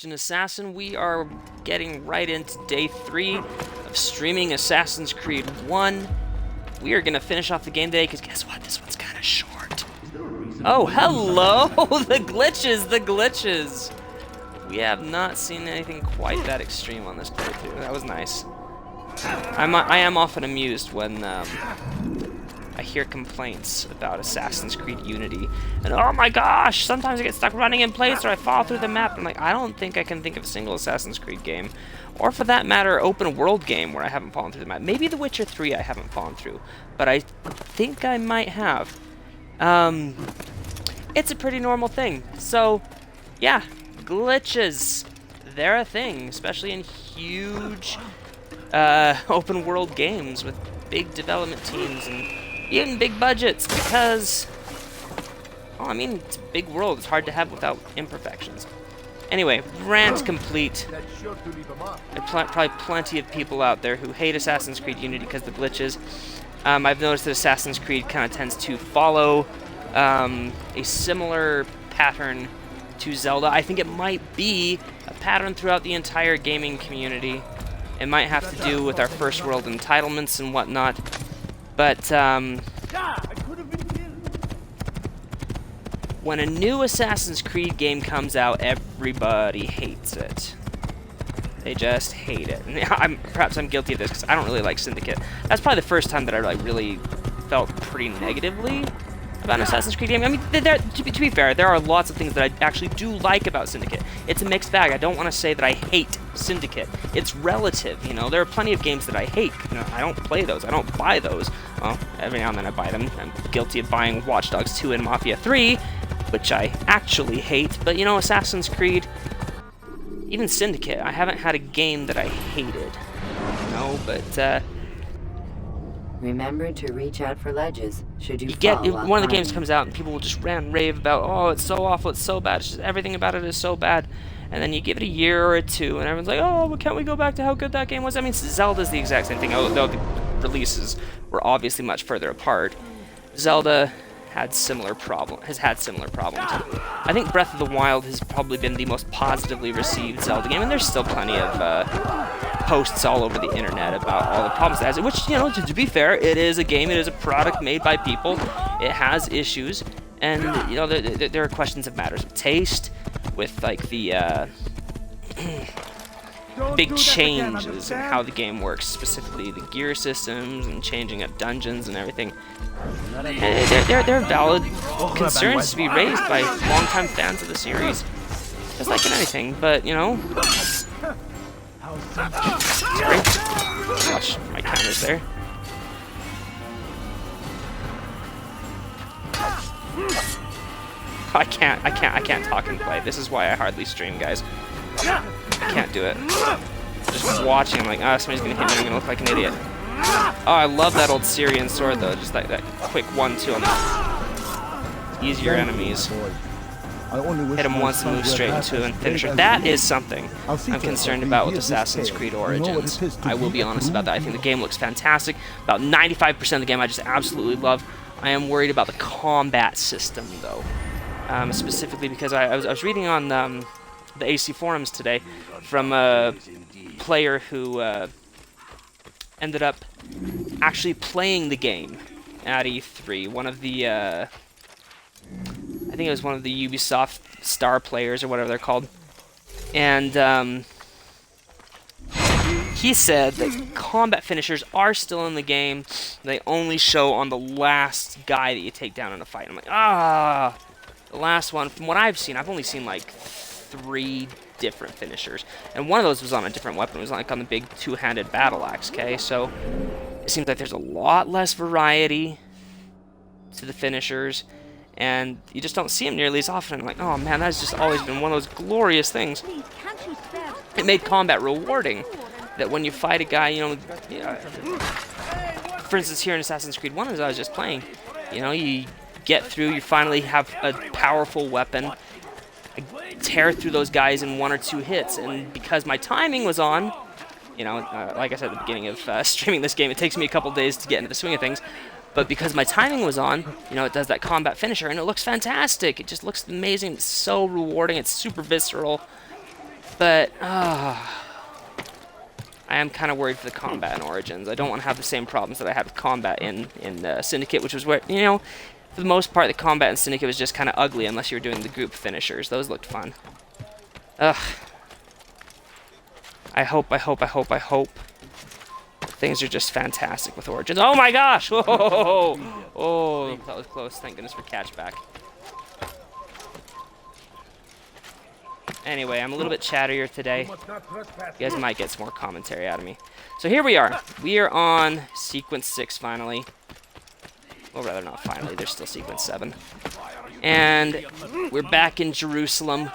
Assassin, we are getting right into day 3 of streaming Assassin's Creed 1. We are going to finish off the game today, because guess what? This one's kind of short. Oh, hello! The glitches, the glitches! We have not seen anything quite that extreme on this playthrough. That was nice. I am often amused when I hear complaints about Assassin's Creed Unity, and oh my gosh, sometimes I get stuck running in place or I fall through the map. I'm like, I don't think I can think of a single Assassin's Creed game, or for that matter, open world game where I haven't fallen through the map. Maybe The Witcher 3 I haven't fallen through, but I think I might have. It's a pretty normal thing. So, yeah, glitches. They're a thing, especially in huge open world games with big development teams and even big budgets, because, well, I mean, it's a big world. It's hard to have without imperfections. Anyway, rant complete. There's probably plenty of people out there who hate Assassin's Creed Unity because of the glitches. I've noticed that Assassin's Creed kind of tends to follow a similar pattern to Zelda. I think it might be a pattern throughout the entire gaming community. It might have to do with our first world entitlements and whatnot. But, when a new Assassin's Creed game comes out, everybody hates it. They just hate it. And perhaps I'm guilty of this, because I don't really like Syndicate. That's probably the first time that I really felt pretty negatively about an Assassin's Creed game. I mean, to be fair, there are lots of things that I actually do like about Syndicate. It's a mixed bag. I don't want to say that I hate Syndicate. It's relative, you know. There are plenty of games that I hate. You know, I don't play those. I don't buy those. Well, every now and then I buy them. I'm guilty of buying Watch Dogs 2 and Mafia 3, which I actually hate. But, you know, Assassin's Creed, even Syndicate, I haven't had a game that I hated. You know, but, remember to reach out for ledges should you one of the games comes out and people will just rant and rave about, oh, it's so awful, it's so bad, it's just everything about it is so bad. And then you give it a year or two and everyone's like, oh, well, can't we go back to how good that game was? I mean, Zelda's the exact same thing, although the releases were obviously much further apart. Zelda has had similar problems. I think Breath of the Wild has probably been the most positively received Zelda game, and there's still plenty of posts all over the internet about all the problems it has. Which, you know, to be fair, it is a game, it is a product made by people, it has issues, and, you know, there are questions of matters of taste, with, like, the big changes in how the game works, specifically the gear systems and changing up dungeons and everything. And there are valid concerns to be raised by longtime fans of the series, just like in anything, but, you know... Sorry. Watch my counters there. I can't talk and play. This is why I hardly stream, guys. I can't do it. Just watching, I'm like, ah, somebody's gonna hit me, I'm gonna look like an idiot. Oh, I love that old Syrian sword, though. Just that quick 1-2 on the easier enemies. Hit him once and move straight into a finisher. That is something I'm concerned about with Assassin's Creed Origins. I will be honest about that. I think the game looks fantastic. About 95% of the game I just absolutely love. I am worried about the combat system, though. Specifically because I was reading on the AC forums today from a player who ended up actually playing the game at E3. One of the... I think it was one of the Ubisoft star players or whatever they're called. And he said that combat finishers are still in the game. They only show on the last guy that you take down in a fight. I'm like, ah, the last one. From what I've seen, I've only seen like 3 different finishers. And one of those was on a different weapon. It was like on the big 2-handed battle axe, okay? So it seems like there's a lot less variety to the finishers. And you just don't see them nearly as often. I'm like, oh man, that's just always been one of those glorious things. It made combat rewarding. That when you fight a guy, you know, for instance, here in Assassin's Creed 1, as I was just playing, you know, you get through, you finally have a powerful weapon, tear through those guys in 1 or 2 hits, and because my timing was on, you know, like I said at the beginning of streaming this game, it takes me a couple days to get into the swing of things. But because my timing was on, you know, it does that combat finisher, and it looks fantastic. It just looks amazing. It's so rewarding. It's super visceral. But, I am kind of worried for the combat in Origins. I don't want to have the same problems that I had with combat in Syndicate, which was where, you know, for the most part, the combat in Syndicate was just kind of ugly unless you were doing the group finishers. Those looked fun. Ugh. I hope things are just fantastic with Origins. Oh my gosh! Whoa! Oh, that was close. Thank goodness for catchback. Anyway, I'm a little bit chattier today. You guys might get some more commentary out of me. So here we are. We are on Sequence 6 finally. Well, rather not finally. There's still Sequence 7. And we're back in Jerusalem.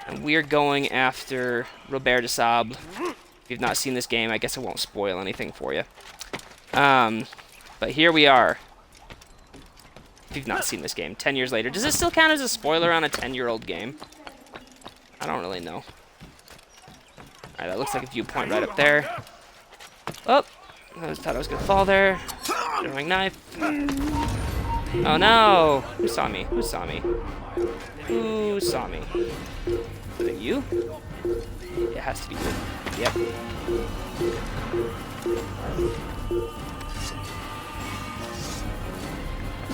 And we're going after Robert de Sable. If you've not seen this game, I guess I won't spoil anything for you. But here we are. If you've not seen this game, 10 years later. Does it still count as a spoiler on a 10-year-old game? I don't really know. Alright, that looks like a viewpoint right up there. Oh! I thought I was gonna fall there. Throwing knife. Oh no! Who saw me? Who saw me? Who saw me? Was it you? It has to be you. Yep.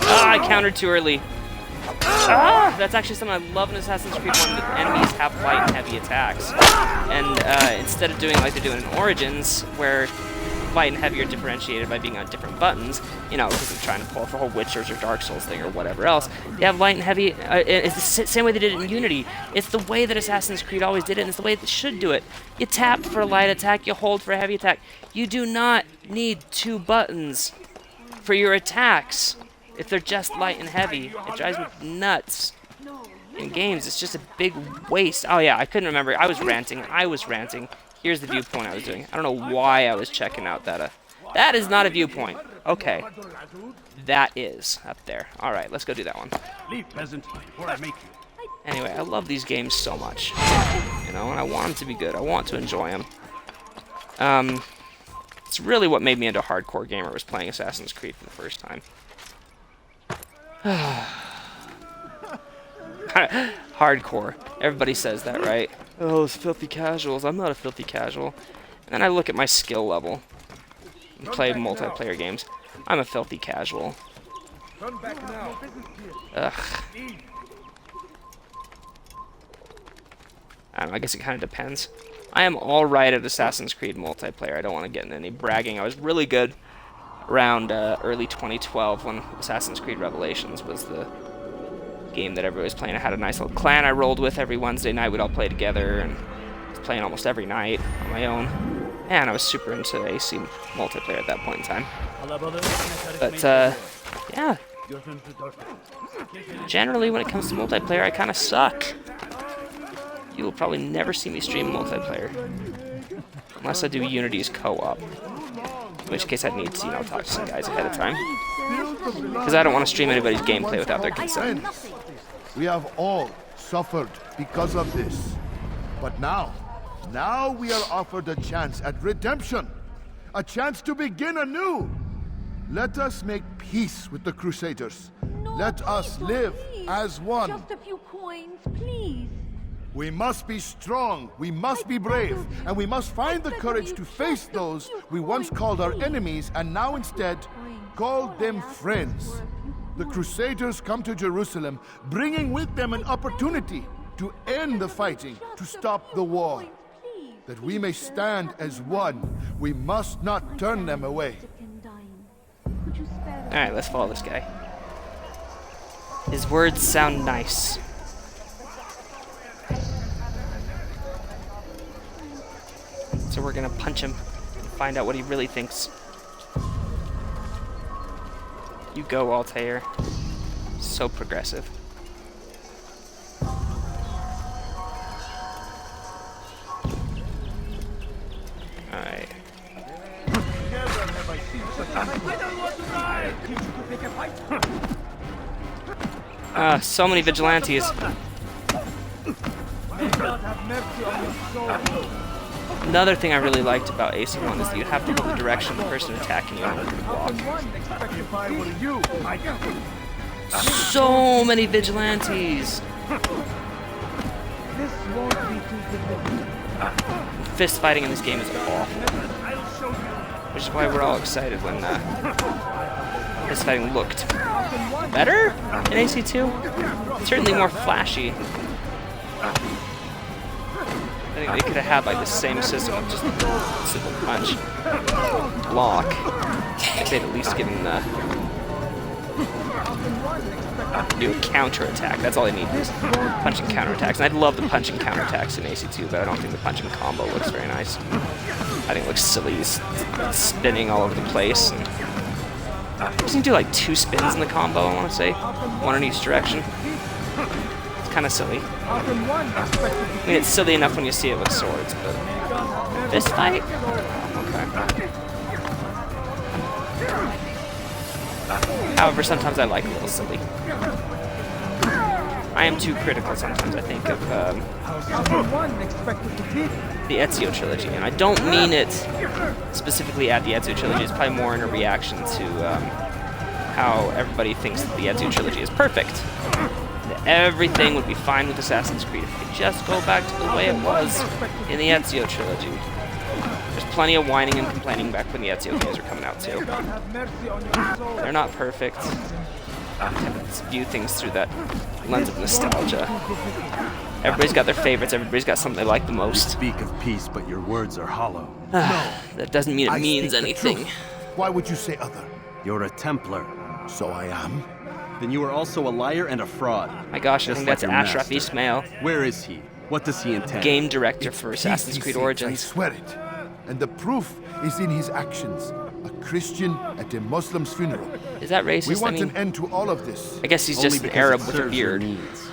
Ah, I countered too early. Ah, that's actually something I love in Assassin's Creed 1. The enemies have light and heavy attacks. And instead of doing like they're doing in Origins, where light and heavy are differentiated by being on different buttons, you know, because I'm trying to pull off a whole Witchers or Dark Souls thing or whatever else, they have light and heavy. It's the same way they did it in Unity. It's the way that Assassin's Creed always did it, and it's the way they should do it. You tap for a light attack, you hold for a heavy attack. You do not need 2 buttons for your attacks. If they're just light and heavy, it drives me nuts. In games, it's just a big waste. Oh yeah, I couldn't remember. I was ranting. Here's the viewpoint I was doing. I don't know why I was checking out that. That is not a viewpoint. Okay. That is up there. All right, let's go do that one. Anyway, I love these games so much. You know, and I want them to be good. I want to enjoy them. It's really what made me into a hardcore gamer, was playing Assassin's Creed for the first time. Hardcore. Everybody says that, right? Oh, those filthy casuals. I'm not a filthy casual. And then I look at my skill level and play multiplayer games. I'm a filthy casual. Ugh. I don't know, I guess it kind of depends. I am alright at Assassin's Creed multiplayer. I don't want to get into any bragging. I was really good around early 2012 when Assassin's Creed Revelations was the game that everybody was playing. I had a nice little clan I rolled with every Wednesday night. We'd all play together, and I was playing almost every night on my own. And I was super into AC multiplayer at that point in time. But, yeah. Generally, when it comes to multiplayer, I kind of suck. You will probably never see me stream multiplayer. Unless I do Unity's co-op. In which case I'd need to, you know, talk to some guys ahead of time. Because I don't want to stream anybody's gameplay without their consent. We have all suffered because of this. But now we are offered a chance at redemption. A chance to begin anew. Let us make peace with the Crusaders. Let us live as one. Just a few coins, please. We must be strong, we must be brave, and we must find the courage to face those we once called our enemies and now instead call them friends. The Crusaders come to Jerusalem, bringing with them an opportunity to end the fighting, to stop the war. That we may stand as one, we must not turn them away. Alright, let's follow this guy. His words sound nice. So we're gonna punch him and find out what he really thinks. You go, Altair. So progressive. Alright. So many vigilantes. Another thing I really liked about AC1 is that you'd have to know the direction of the person attacking you in order to block. So many vigilantes! Fist fighting in this game is awful. Which is why we're all excited when fist fighting looked better in AC2. Certainly more flashy. I think they could have had like the same system of just simple punch, block. If they'd at least given the do a counter attack. That's all they need is punch and counter attacks. And I'd love the punch and counter attacks in AC2, but I don't think the punch and combo looks very nice. I think it looks silly. He's spinning all over the place. And doesn't he do like 2 spins in the combo, I want to say? 1 in each direction. It's kind of silly. I mean, it's silly enough when you see it with swords, but fist fight? Okay. However, sometimes I like a little silly. I am too critical sometimes, I think, of the Ezio trilogy. And I don't mean it specifically at the Ezio trilogy. It's probably more in a reaction to how everybody thinks that the Ezio trilogy is perfect. That everything would be fine with Assassin's Creed if we just go back to the way it was in the Ezio trilogy. There's plenty of whining and complaining back when the Ezio games were coming out too. They're not perfect. Let's view things through that lens of nostalgia. Everybody's got their favorites. Everybody's got something they like the most. You speak of peace, but your words are hollow. That doesn't mean it means anything. Why would you say other? You're a Templar. So I am. Then you are also a liar and a fraud. My gosh, I Just think like that's your Ashraf master. Ismail, Where is he? What does he intend? game director for Peace Assassin's he Creed seeks, I Origins. swear it. And the proof is in his actions. A Christian at a Muslim's funeral. Is that racist? We want I mean, an end to all of this. I guess he's Only just an because Arab it with a serves your beard. needs.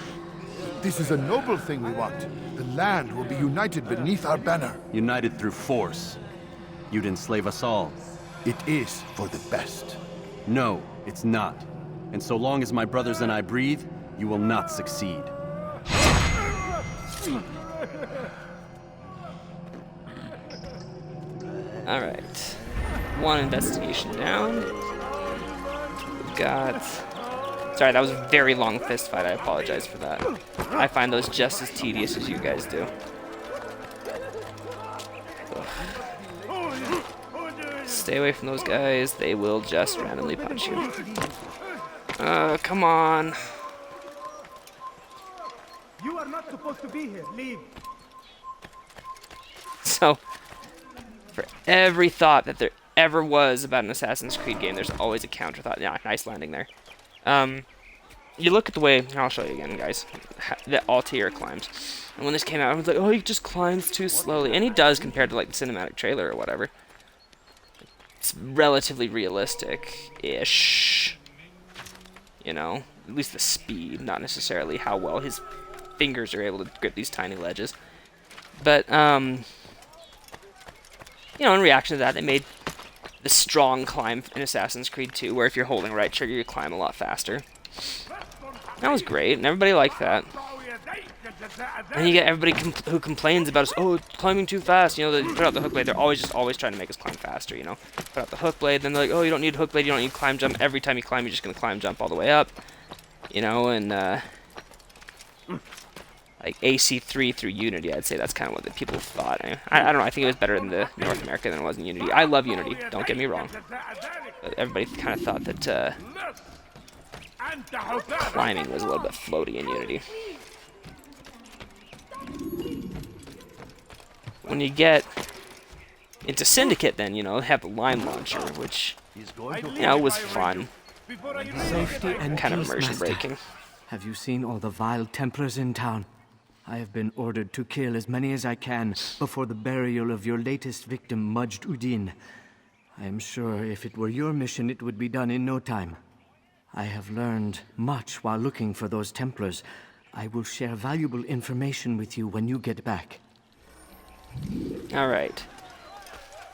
This is a noble thing we want. The land will be united beneath our banner. United through force. You'd enslave us all. It is for the best. No, it's not. And so long as my brothers and I breathe, you will not succeed. Alright. 1 investigation down. We've got... Sorry, that was a very long fist fight. I apologize for that. I find those just as tedious as you guys do. Ugh. Stay away from those guys. They will just randomly punch you. Come on. You are not supposed to be here. Leave. So, for every thought that there ever was about an Assassin's Creed game, there's always a counter thought. Yeah, nice landing there. You look at the way, I'll show you again, guys, that Altair climbs. And when this came out, I was like, oh, he just climbs too slowly. And he does compared to, like, the cinematic trailer or whatever. It's relatively realistic-ish. You know? At least the speed, not necessarily how well his fingers are able to grip these tiny ledges. But, you know, in reaction to that, they made the strong climb in Assassin's Creed 2, where if you're holding right trigger, you climb a lot faster. That was great, and everybody liked that. And you get everybody who complains about us, oh, it's climbing too fast. You know, they put out the hook blade. They're always trying to make us climb faster, you know. Put out the hook blade, then they're like, oh, you don't need hook blade, you don't need climb jump. Every time you climb, you're just going to climb jump all the way up. You know, and, like, AC3 through Unity, I'd say that's kind of what the people thought. I don't know, I think it was better in the North America than it was in Unity. I love Unity, don't get me wrong. But everybody kind of thought that, climbing was a little bit floaty in Unity. When you get into Syndicate, then, you know, they have the line launcher, which, you know, was fun. Safety and Kind of peace, immersion Master. breaking. Have you seen all the vile Templars in town? I have been ordered to kill as many as I can before the burial of your latest victim, Majd Uddin. I am sure if it were your mission, it would be done in no time. I have learned much while looking for those Templars. I will share valuable information with you when you get back. Alright.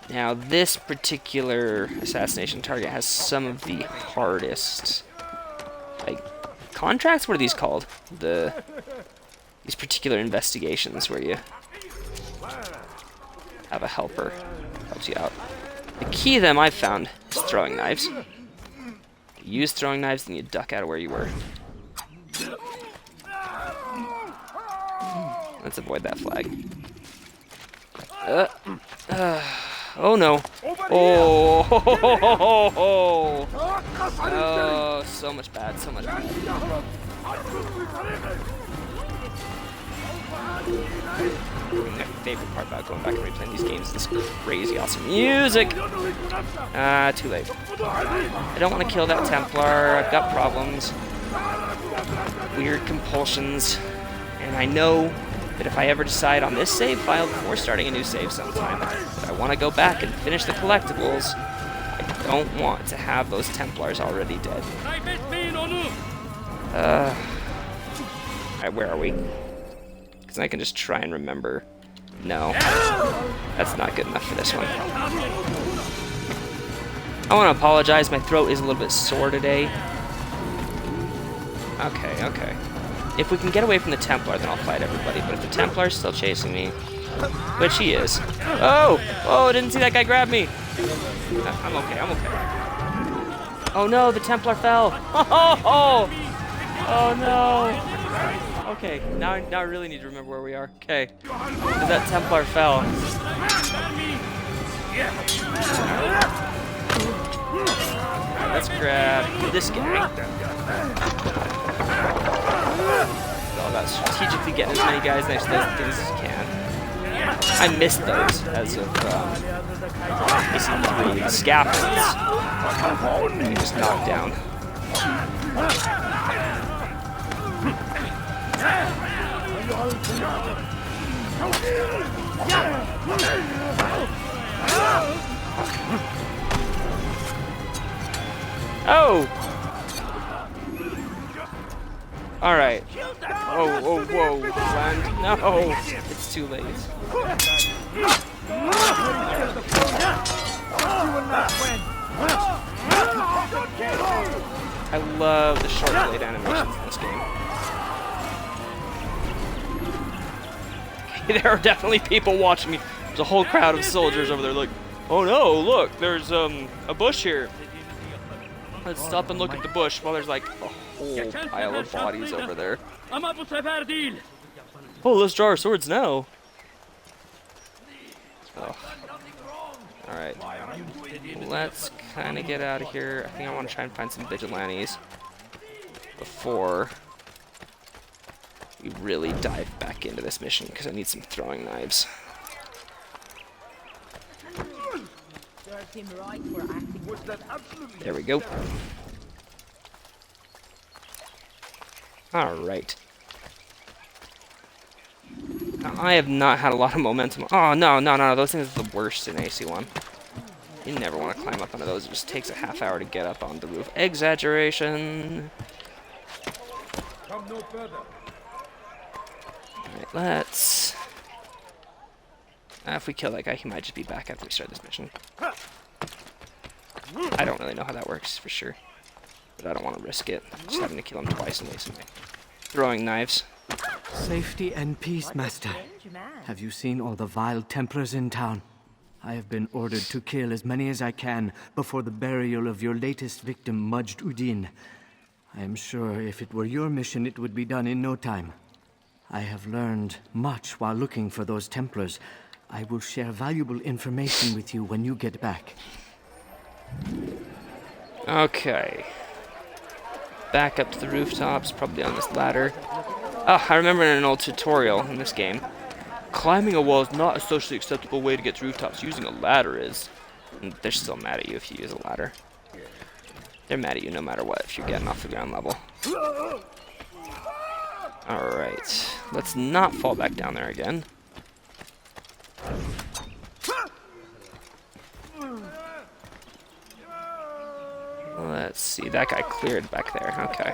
Now, this particular assassination target has some of the hardest, like, contracts? What are these called? These particular investigations where you have a helper helps you out. The key to them I've found is throwing knives. You use throwing knives, then you duck out of where you were. Let's avoid that flag. Oh no. Oh, oh, so much bad, so much bad. My favorite part about going back and replaying these games is this crazy awesome music. Too late. I don't want to kill that Templar. I've got problems. Weird compulsions. And I know that if I ever decide on this save file before starting a new save sometime that I want to go back and finish the collectibles, I don't want to have those Templars already dead. Alright, where are we? Because I can just try and remember. No. That's not good enough for this one. I want to apologize, my throat is a little bit sore today. Okay, okay. If we can get away from the Templar, then I'll fight everybody. But if the Templar's still chasing me, which he is. Oh! Oh, I didn't see that guy grab me! I'm okay, I'm okay. Oh no, the Templar fell! Oh, oh no! Okay, now I really need to remember where we are. Okay. That Templar fell. Let's grab this guy. All about strategically getting as many guys next to those things as you can. I missed those as of basically the scaffolds. You just knocked down. Oh! Alright. Whoa, whoa, whoa. Land. No! It's too late. I love the short blade animations in this game. There are definitely people watching me. There's a whole crowd of soldiers over there like, oh no, look, there's a bush here. Let's stop and look at the bush while there's like a whole pile of bodies over there. Oh, let's draw our swords now. Oh. Alright. Let's kind of get out of here. I think I want to try and find some vigilantes before we really dive back into this mission, because I need some throwing knives. There we go. Alright. I have not had a lot of momentum. Oh, no, no, no. Those things are the worst in AC1. You never want to climb up onto those. It just takes a half hour to get up on the roof. Exaggeration. Come no further. Alright, let's... if we kill that guy, he might just be back after we start this mission. I don't really know how that works, for sure. But I don't want to risk it. Just having to kill him twice and wasting my throwing knives. Safety and peace, Master. Have you seen all the vile Templars in town? I have been ordered to kill as many as I can before the burial of your latest victim, Majd Udin. I am sure if it were your mission, it would be done in no time. I have learned much while looking for those Templars. I will share valuable information with you when you get back. Okay. Back up to the rooftops, probably on this ladder. Oh, I remember in an old tutorial in this game, climbing a wall is not a socially acceptable way to get to rooftops. Using a ladder is. And they're still mad at you if you use a ladder. They're mad at you no matter what if you're getting off the ground level. Alright. Let's not fall back down there again. Let's see, that guy cleared back there. Okay.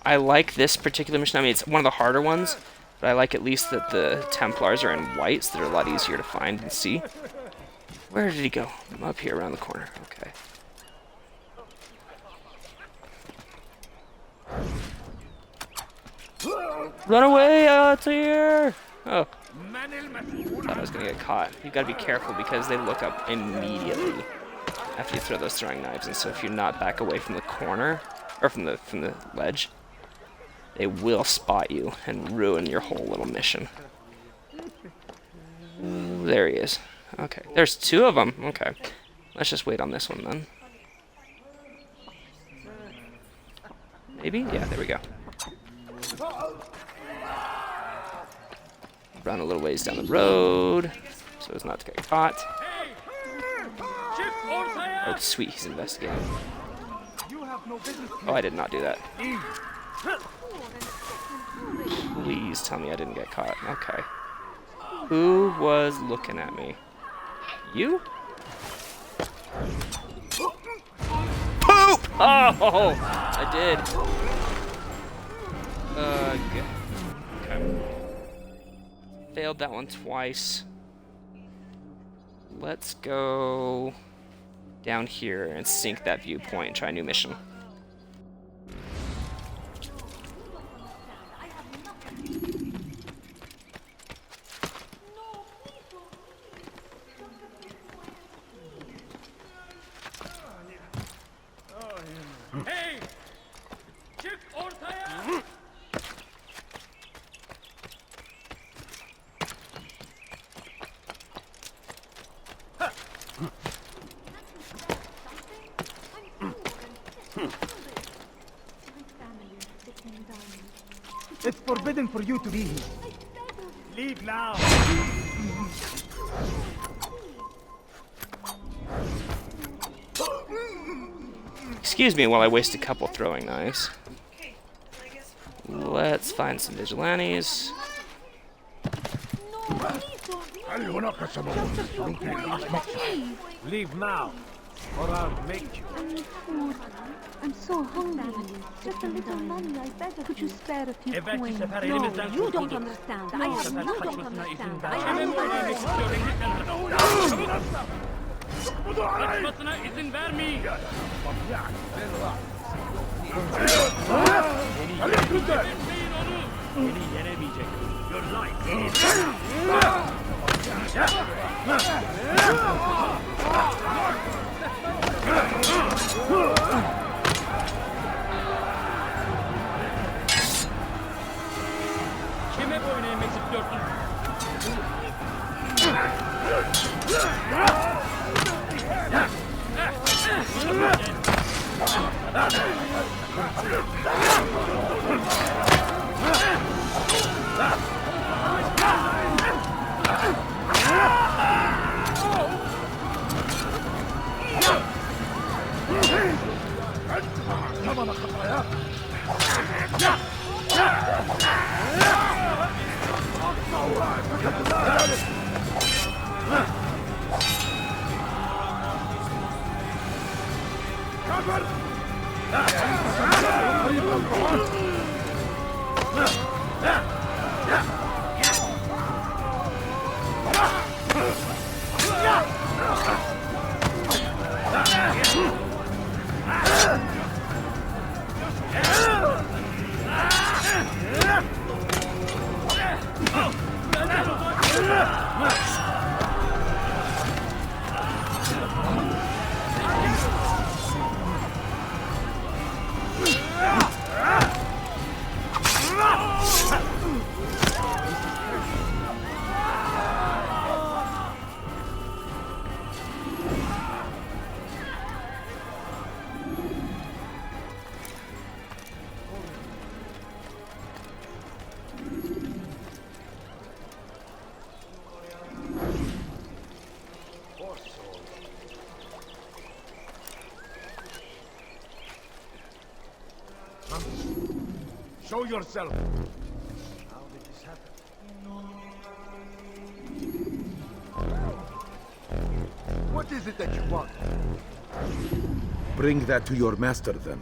I like this particular mission. I mean, it's one of the harder ones, but I like at least that the Templars are in white, so they're a lot easier to find and see. Where did he go? I'm up here around the corner. Okay. Run away, it's here! Oh. Thought I was gonna get caught. You gotta be careful because they look up immediately after you throw those throwing knives, and so if you're not back away from the corner, or from the ledge, they will spot you and ruin your whole little mission. Ooh, there he is. Okay, there's 2 of them. Okay, let's just wait on this one then. Maybe? Yeah, there we go. Run a little ways down the road so as not to get caught. Oh, sweet, he's investigating. Oh, I did not do that. Please tell me I didn't get caught. Okay. Who was looking at me? You? Poop! Oh, I did. Okay. Failed that one twice. Let's go down here and sink that viewpoint and try a new mission. Hey! Çık ortaya! It's forbidden for you to be here. Leave now! Excuse me while I waste a couple throwing knives. Let's find some vigilantes. Leave now, or I'll make you. I need food. I'm so hungry. Just a little money, I beg. Could you spare a few Evet, coins? sefer No, elimizden you don't kurtulduk. understand. Bu I have sefer you don't kaçmasına izin understand. ver. I Hemen öğrenmek istiyorum. Kaçmasına izin vermeyin. Beni yenemeyecek. Your life. Kime boyun eğmek istiyorsun? Show yourself. How did this happen? What is it that you want? Bring that to your master, then.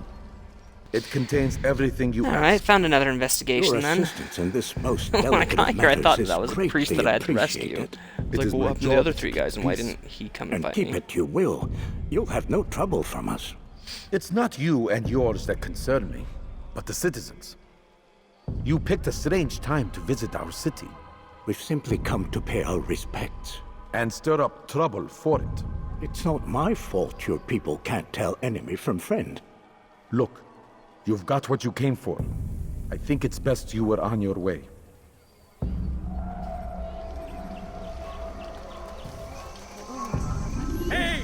It contains everything you Alright, asked. found another investigation Your then. assistance in this most When I delicate got here, I matters thought is that was a priest greatly that I had to rescue. appreciated. I was It like, is well, what my happened to the job other to 3 keep guys, and why peace. didn't he come and And fight keep me? it you will. You'll have no trouble from us. It's not you and yours that concern me, but the citizens. You picked a strange time to visit our city. We've simply come to pay our respects. And stir up trouble for it. It's not my fault your people can't tell enemy from friend. Look, you've got what you came for. I think it's best you were on your way. Hey!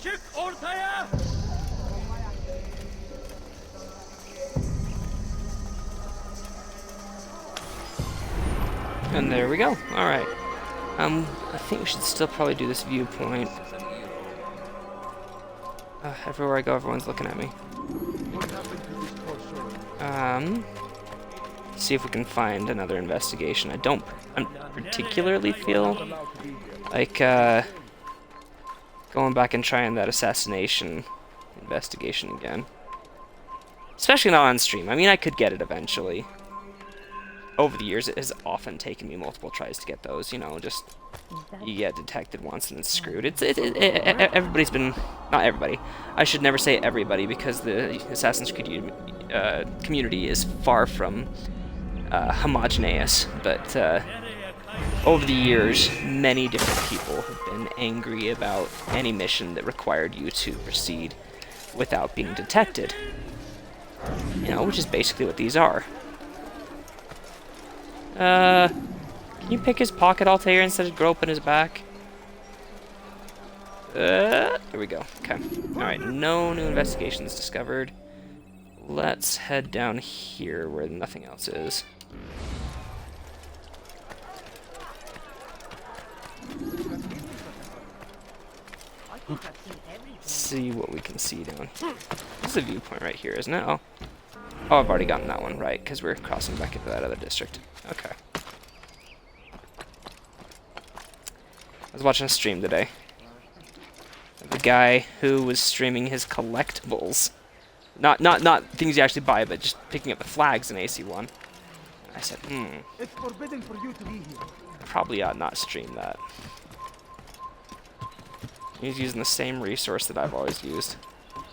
Çık ortaya! And there we go. All right. I think we should still probably do this viewpoint. Everywhere I go, everyone's looking at me. See if we can find another investigation. I don't particularly feel like going back and trying that assassination investigation again. Especially not on stream. I mean, I could get it eventually. Over the years, it has often taken me multiple tries to get those. You know, just you get detected once and it's screwed. Everybody's been, not everybody. I should never say everybody because the Assassin's Creed community is far from homogeneous. But over the years, many different people have been angry about any mission that required you to proceed without being detected. You know, which is basically what these are. Can you pick his pocket, Altair, instead of groping his back? There we go. Okay. Alright, no new investigations discovered. Let's head down here where nothing else is. See what we can see down here. This is a viewpoint right here, isn't it? Oh, I've already gotten that one right, because we're crossing back into that other district. Okay. I was watching a stream today. The guy who was streaming his collectibles. Not things you actually buy, but just picking up the flags in AC1. I said, It's forbidden for you to be here. probably ought not stream that. He's using the same resource that I've always used.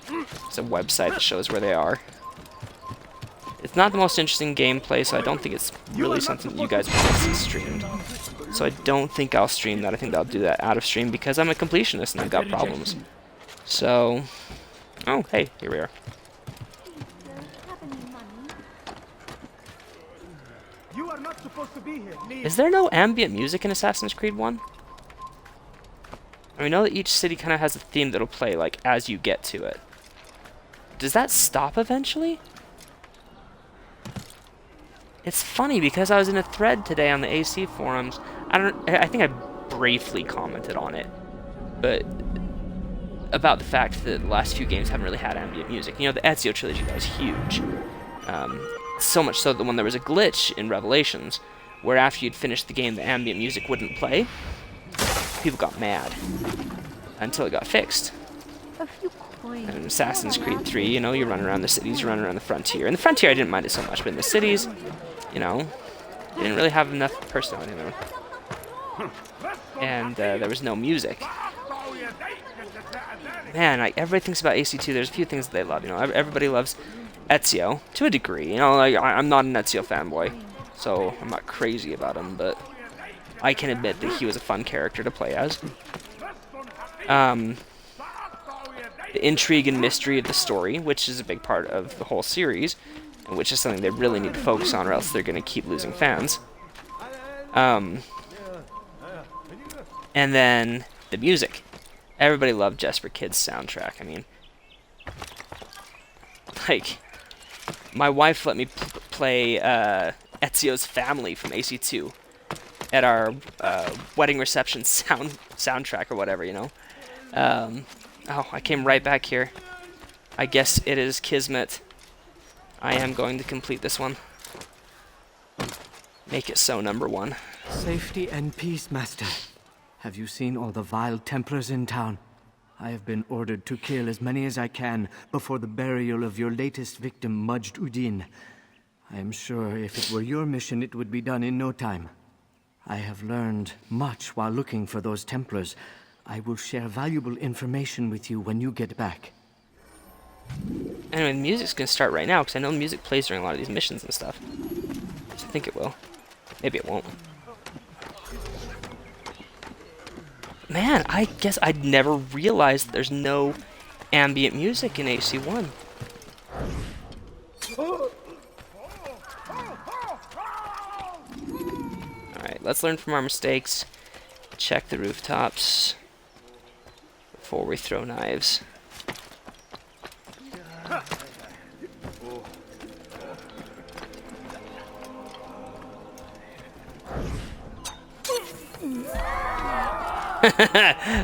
It's a website that shows where they are. It's not the most interesting gameplay, so I don't think it's really something that you guys want to see streamed. So I don't think I'll stream that. I think I'll do that out of stream because I'm a completionist and I've got problems. So, oh, hey, here we are. You are not supposed to be here. Leave. Is there no ambient music in Assassin's Creed 1? I know that each city kind of has a theme that'll play, like, as you get to it. Does that stop eventually? It's funny because I was in a thread today on the AC forums. I think I briefly commented on it, but about the fact that the last few games haven't really had ambient music. You know, the Ezio trilogy, that was huge. So much so that when there was a glitch in Revelations, where after you'd finished the game, the ambient music wouldn't play, people got mad until it got fixed. And in Assassin's Creed 3, you know, you run around the cities, you run around the frontier. In the frontier, I didn't mind it so much, but in the cities, you know, they didn't really have enough personality in them. And there was no music. Man, everybody thinks about AC2. There's a few things that they love, you know. Everybody loves Ezio, to a degree. You know, like, I'm not an Ezio fanboy, so I'm not crazy about him, but I can admit that he was a fun character to play as. The intrigue and mystery of the story, which is a big part of the whole series, and which is something they really need to focus on or else they're going to keep losing fans. And then the music. Everybody loved Jesper Kid's soundtrack. I mean, like, my wife let me play Ezio's Family from AC2 at our wedding reception soundtrack or whatever, you know. Oh, I came right back here. I guess it is Kismet. I am going to complete this one. Make it so, #1. Safety and peace, Master. Have you seen all the vile Templars in town? I have been ordered to kill as many as I can before the burial of your latest victim, Majd Udin. I am sure if it were your mission, it would be done in no time. I have learned much while looking for those Templars. I will share valuable information with you when you get back. Anyway, the music's gonna start right now, because I know the music plays during a lot of these missions and stuff. I think it will. Maybe it won't. Man, I guess I'd never realized there's no ambient music in AC1. let's learn from our mistakes. Check the rooftops before we throw knives.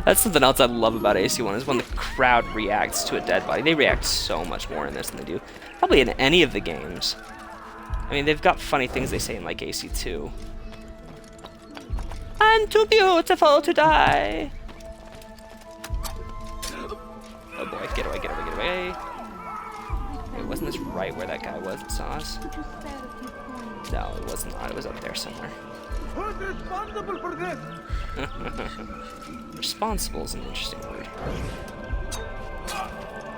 That's something else I love about AC1 is when the crowd reacts to a dead body. They react so much more in this than they do probably in any of the games. I mean, they've got funny things they say in like AC2. I'm too beautiful to die. Oh boy, get away, get away, get away. Wait, wasn't this right where that guy was that saw us? No, it was not. It was up there somewhere. Who's responsible for this? Responsible is an interesting word.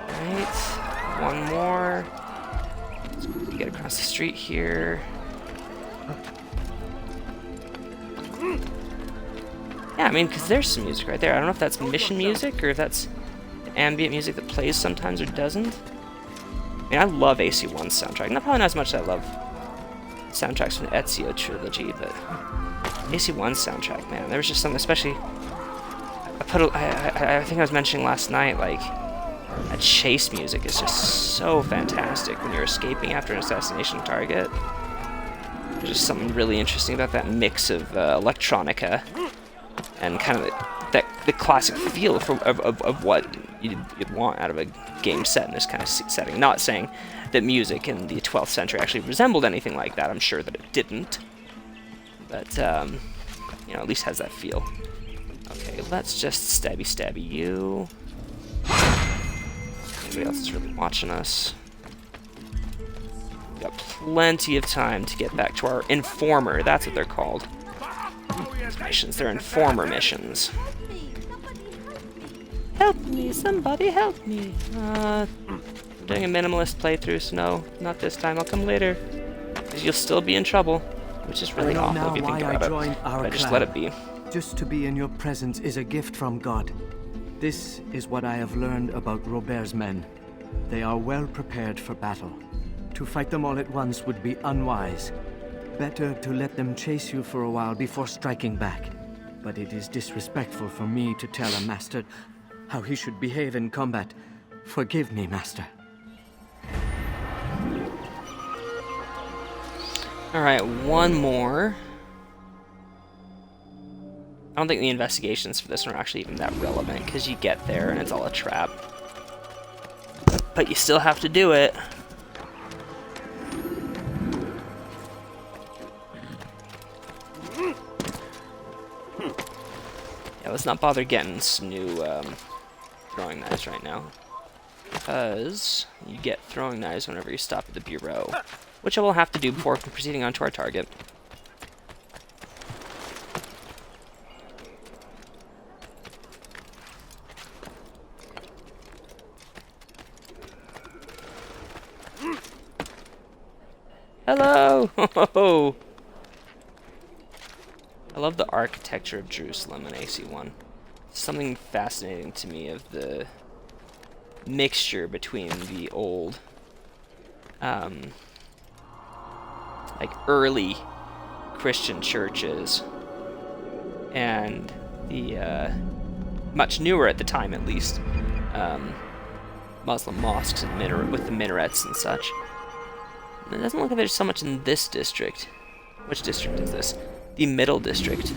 Right, one more. Let's get across the street here. Yeah, I mean, because there's some music right there. I don't know if that's mission music or if that's ambient music that plays sometimes or doesn't. I mean, I love AC1's soundtrack. Not probably not as much as I love soundtracks from the Ezio trilogy, but AC1's soundtrack, man, there was just something, especially. I think I was mentioning last night, like, that chase music is just so fantastic when you're escaping after an assassination target. There's just something really interesting about that mix of electronica and kind of the classic feel of what you'd want out of a game set in this kind of setting. Not saying that music in the 12th century actually resembled anything like that. I'm sure that it didn't. But, you know, at least has that feel. Okay, let's just stabby you. Anybody else is really watching us? We've got plenty of time to get back to our informer. That's what they're called. These missions, they're informer missions. Help me, somebody help me. I'm doing a minimalist playthrough, so no, not this time. I'll come later. Because you'll still be in trouble. Which is really awful if you think about it. But just let it be. Just to be in your presence is a gift from God. This is what I have learned about Robert's men. They are well prepared for battle. To fight them all at once would be unwise. Better to let them chase you for a while before striking back. But it is disrespectful for me to tell a master how he should behave in combat. Forgive me, master. Alright, one more. I don't think the investigations for this one are actually even that relevant, because you get there and it's all a trap. But you still have to do it. Yeah, let's not bother getting some new throwing knives right now. Because you get throwing knives whenever you stop at the bureau. Which I will have to do before proceeding on to our target. Hello! I love the architecture of Jerusalem in AC1. Something fascinating to me of the mixture between the old, like early Christian churches and the much newer at the time, at least, Muslim mosques and with the minarets and such. It doesn't look like there's so much in this district. Which district is this? The Middle District.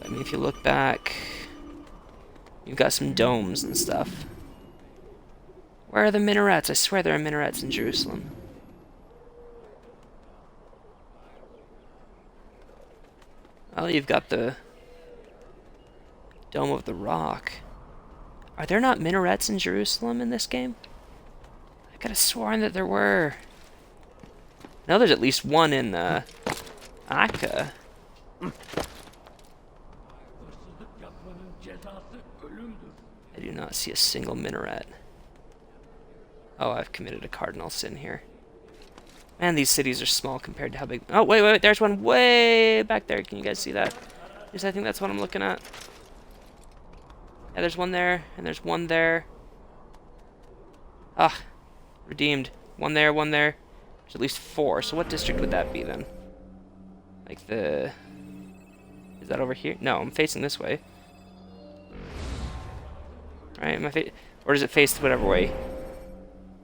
I mean, if you look back, you've got some domes and stuff. Where are the minarets? I swear there are minarets in Jerusalem. Well, you've got the Dome of the Rock. Are there not minarets in Jerusalem in this game? I could have sworn that there were. No, there's at least one in Akka. I do not see a single minaret. Oh, I've committed a cardinal sin here. Man, these cities are small compared to how big... Oh, wait, there's one way back there. Can you guys see that? Yes, I think that's what I'm looking at. Yeah, there's one there, and there's one there. Ah, redeemed. One there, one there. There's at least 4, so what district would that be then? Like the Is that over here? No, I'm facing this way. Right? Am I or does it face whatever way?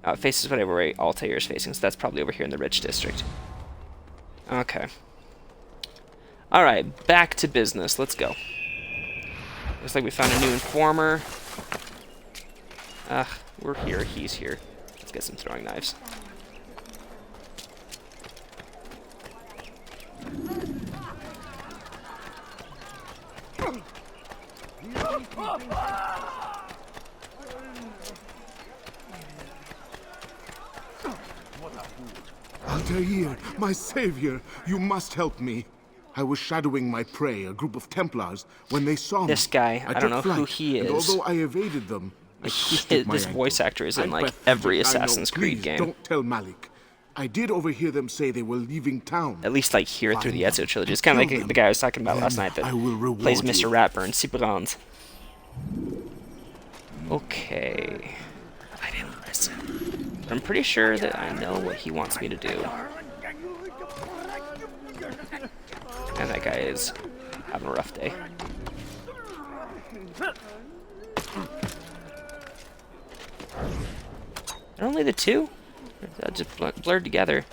It faces whatever way Altair is facing, so that's probably over here in the rich district. Okay. Alright, back to business. Let's go. Looks like we found a new informer. We're here. He's here. Let's get some throwing knives. Altair, my savior, you must help me. I was shadowing my prey, a group of Templars, when they saw me. This guy, I don't know who he is. And although I evaded them, I twisted my This ankle. voice actor is in I'm like pathetic, every I know. Assassin's Creed Please game. Don't tell Malik. I did overhear them say they were leaving town. At least like here through the Ezio trilogy. It's kind of like the guy I was talking about last night that I will reward plays you. Mr. Ratburn, Cibrand. Okay. I didn't listen. But I'm pretty sure that I know what he wants me to do. And that guy is having a rough day. Are only the two? Just blurred together.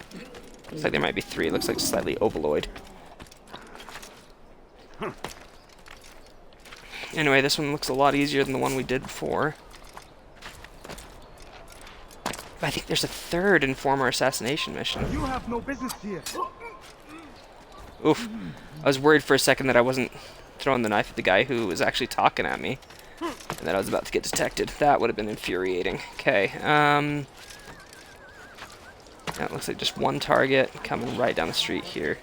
Looks like there might be three. Looks like slightly ovaloid. Anyway, this one looks a lot easier than the one we did before. I think there's a third Informer assassination mission. You have no business here. Oof. I was worried for a second that I wasn't throwing the knife at the guy who was actually talking at me. And that I was about to get detected. That would have been infuriating. Okay, that looks like just one target coming right down the street here.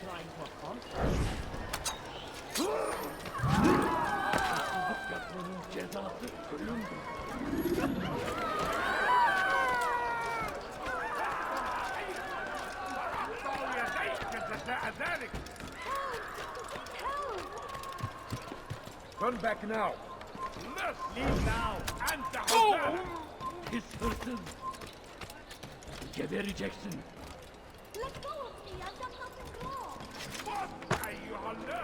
Turn back now. Leave now. And his person. Get their rejection. Let go of me, I've done nothing wrong. What are you under?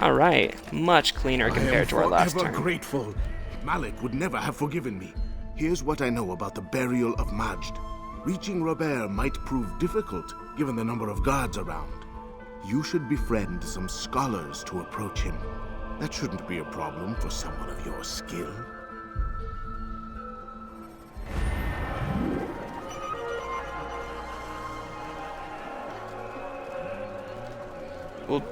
Alright, much cleaner compared to our last I am turn. forever grateful. Malik would never have forgiven me. Here's what I know about the burial of Majd. Reaching Robert might prove difficult, given the number of guards around. You should befriend some scholars to approach him. That shouldn't be a problem for someone of your skill. Well,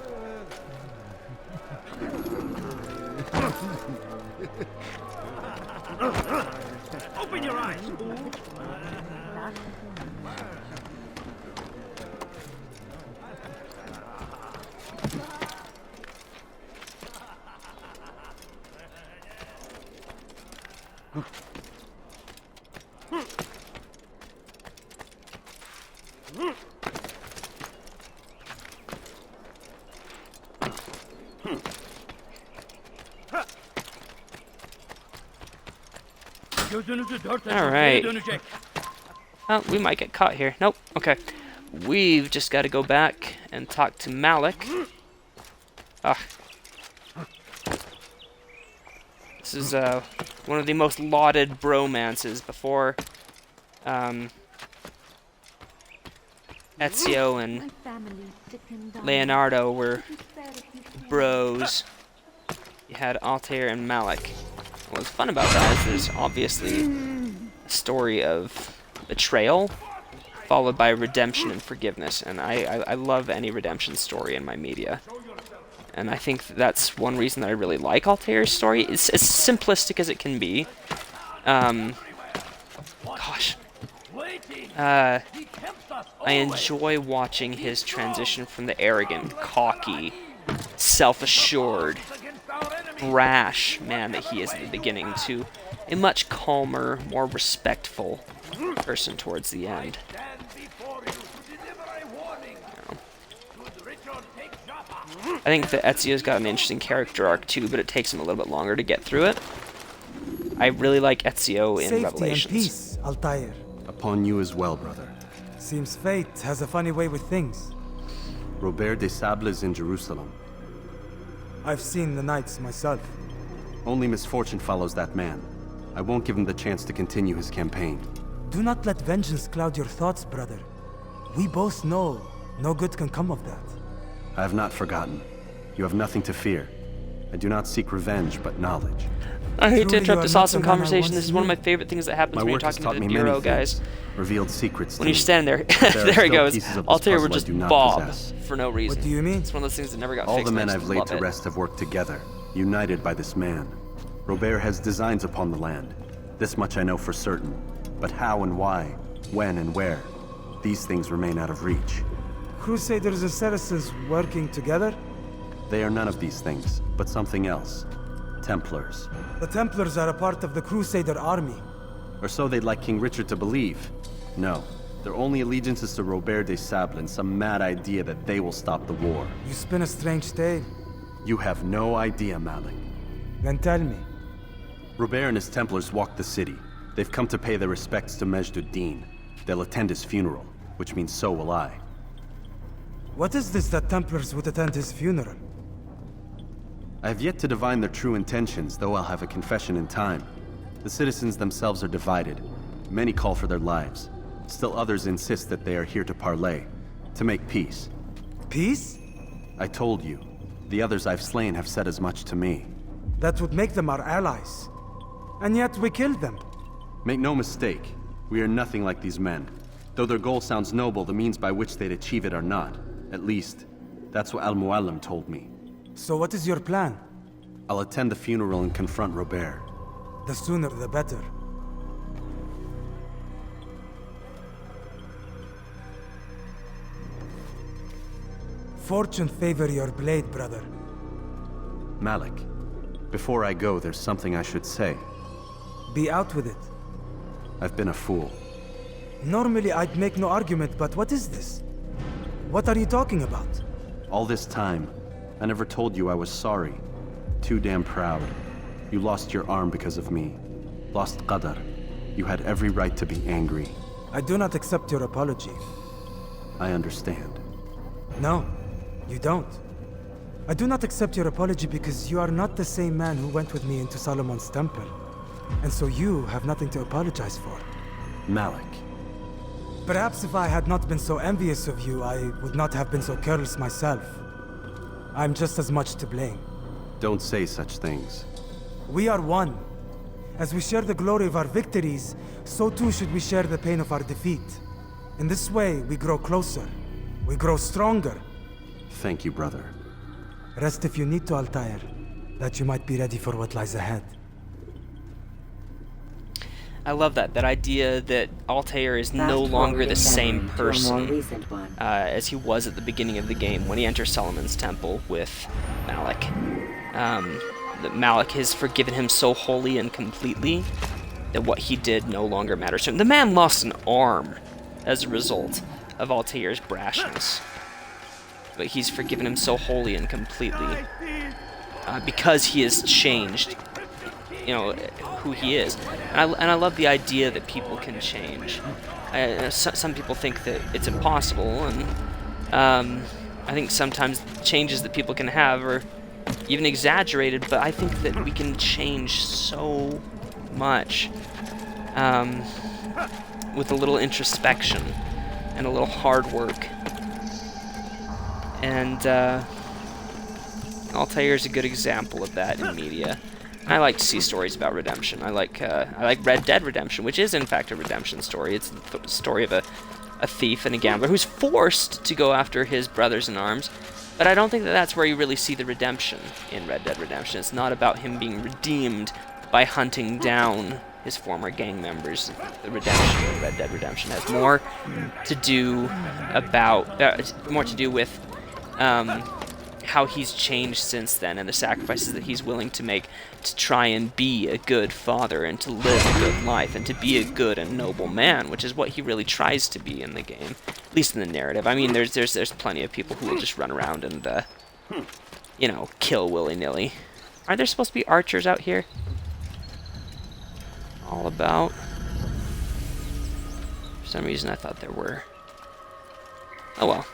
Open your eyes. alright. Oh, we might get caught here. Nope. Okay. We've just got to go back and talk to Malik. Ah. This is one of the most lauded bromances before Ezio and My family's sick and dying. Leonardo were Could you spare a few days? bros. You had Altair and Malik. What's fun about that is there's obviously a story of betrayal followed by redemption and forgiveness, and I love any redemption story in my media. And I think that's one reason that I really like Altair's story. It's as simplistic as it can be. Gosh. I enjoy watching his transition from the arrogant, cocky, self-assured, brash man that he is at the beginning to a much calmer, more respectful person towards the end. You know. I think that Ezio's got an interesting character arc too, but it takes him a little bit longer to get through it. I really like Ezio in Revelations. And peace, Altair. Upon you as well, brother. Seems fate has a funny way with things. Robert de Sable is in Jerusalem. I've seen the Knights myself. Only misfortune follows that man. I won't give him the chance to continue his campaign. Do not let vengeance cloud your thoughts, brother. We both know no good can come of that. I have not forgotten. You have nothing to fear. I do not seek revenge, but knowledge. I hate to Truly, interrupt you this are not awesome the man I conversation. This once is one of my knew. favorite things that happens My when you're work has talking taught to the me many Bureau things, guys. revealed secrets When to you're me. standing there, But there are there he still goes. pieces of this Altair puzzle would I just do not bob possess. for no reason. What do you mean? It's one of those things that never got All fixed. the and men I I've just laid love to it. rest have worked together, united by this man. Robert has designs upon the land. This much I know for certain. But how and why, when and where, these things remain out of reach. Crusaders and Saracens working together? They are none of these things, but something else. Templars. The Templars are a part of the Crusader army. Or so they'd like King Richard to believe. No, their only allegiance is to Robert de Sable and some mad idea that they will stop the war. You spin a strange tale. You have no idea, Malik. Then tell me. Robert and his Templars walk the city. They've come to pay their respects to Majd ud-Din. They'll attend his funeral, which means so will I. What is this that Templars would attend his funeral? I have yet to divine their true intentions, though I'll have a confession in time. The citizens themselves are divided. Many call for their lives. Still others insist that they are here to parley, to make peace. Peace? I told you. The others I've slain have said as much to me. That would make them our allies. And yet we killed them. Make no mistake, we are nothing like these men. Though their goal sounds noble, the means by which they'd achieve it are not. At least, that's what Al-Mualim told me. So what is your plan? I'll attend the funeral and confront Robert. The sooner the better. Fortune favor your blade, brother. Malik, before I go, there's something I should say. Be out with it. I've been a fool. Normally I'd make no argument, but what is this? What are you talking about? All this time, I never told you I was sorry. Too damn proud. You lost your arm because of me. Lost Qadar. You had every right to be angry. I do not accept your apology. I understand. No, you don't. I do not accept your apology because you are not the same man who went with me into Solomon's temple. And so you have nothing to apologize for. Malik. Perhaps if I had not been so envious of you, I would not have been so careless myself. I'm just as much to blame. Don't say such things. We are one. As we share the glory of our victories, so too should we share the pain of our defeat. In this way, we grow closer. We grow stronger. Thank you, brother. Rest if you need to, Altair, that you might be ready for what lies ahead. I love that idea that Altair is no Fast longer the forward in same memory to a more person recent one. as he was at the beginning of the game when he enters Solomon's temple with Malik. That Malik has forgiven him so wholly and completely that what he did no longer matters to him. The man lost an arm as a result of Altair's brashness, but he's forgiven him so wholly and completely because he has changed, you know, who he is. And I love the idea that people can change. Some people think that it's impossible, and I think sometimes changes that people can have are even exaggerated, but I think that we can change so much with a little introspection and a little hard work. And Altair is a good example of that in media. I like to see stories about redemption. I like Red Dead Redemption, which is in fact a redemption story. It's the story of a thief and a gambler who's forced to go after his brothers in arms. But I don't think that that's where you really see the redemption in Red Dead Redemption. It's not about him being redeemed by hunting down his former gang members. The redemption in Red Dead Redemption has more to do with how he's changed since then and the sacrifices that he's willing to make to try and be a good father and to live a good life and to be a good and noble man, which is what he really tries to be in the game, at least in the narrative. I mean, there's plenty of people who will just run around and you know, kill willy-nilly. Aren't there supposed to be archers out here? All about. For some reason I thought there were. Oh well.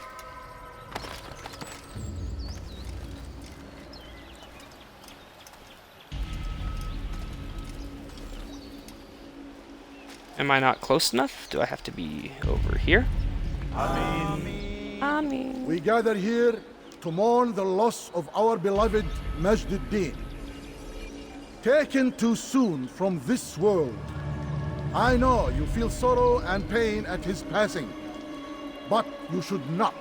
Am I not close enough? Do I have to be over here? Amin. We gather here to mourn the loss of our beloved Majd-ud-Din. Taken too soon from this world. I know you feel sorrow and pain at his passing, but you should not.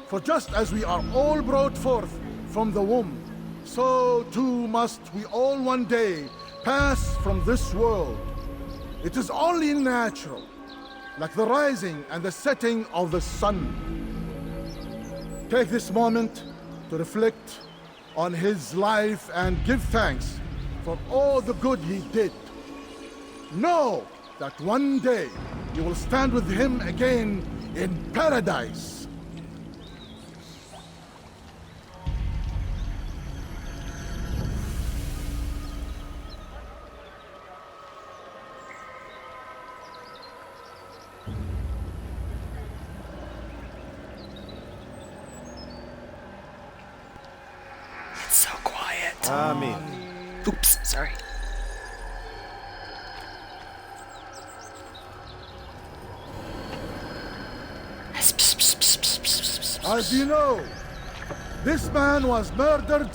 For just as we are all brought forth from the womb, so too must we all one day pass from this world. It is only natural, like the rising and the setting of the sun. Take this moment to reflect on his life and give thanks for all the good he did. Know that one day you will stand with him again in paradise. It's so quiet. Amen. Oops, sorry. As you know, this man was murdered.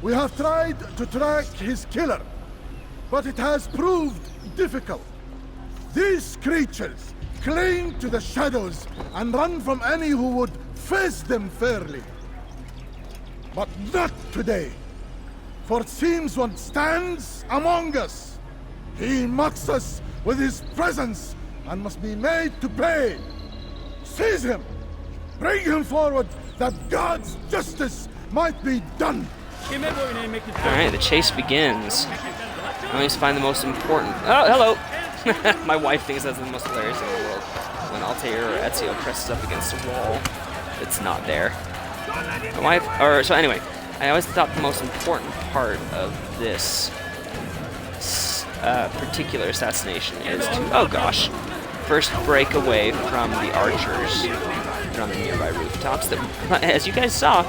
We have tried to track his killer, but it has proved difficult. These creatures cling to the shadows and run from any who would face them fairly. But not today, for it seems one stands among us. He mocks us with his presence and must be made to pay. Seize him! Bring him forward that God's justice might be done! Alright, the chase begins. I always find the most important... Oh, hello! My wife thinks that's the most hilarious thing in the world. When Altair or Ezio presses up against a wall, it's not there. My wife... So anyway, I always thought the most important part of this particular assassination is to... Oh gosh. First break away from the archers that are on the nearby rooftops that, as you guys saw,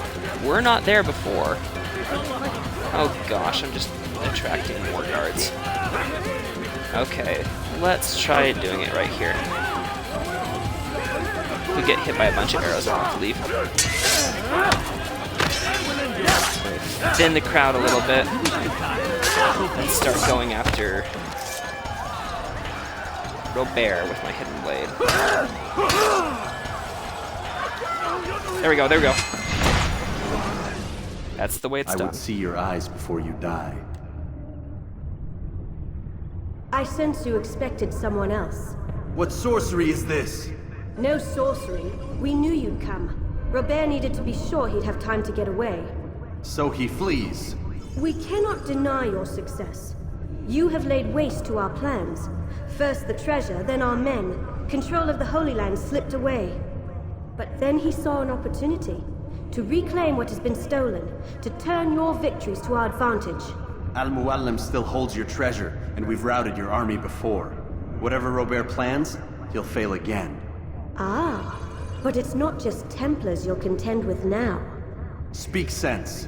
were not there before. Oh gosh, I'm just attracting more guards. Okay, let's try doing it right here. We get hit by a bunch of arrows, I'll have to leave. Thin the crowd a little bit. And start going after Robert with my hidden blade. There we go, there we go. That's the way it's done. I would see your eyes before you die. I sense you expected someone else. What sorcery is this? No sorcery. We knew you'd come. Robert needed to be sure he'd have time to get away. So he flees. We cannot deny your success. You have laid waste to our plans. First the treasure, then our men. Control of the Holy Land slipped away. But then he saw an opportunity to reclaim what has been stolen, to turn your victories to our advantage. Al-Mualim still holds your treasure, and we've routed your army before. Whatever Robert plans, he'll fail again. Ah, but it's not just Templars you'll contend with now. Speak sense.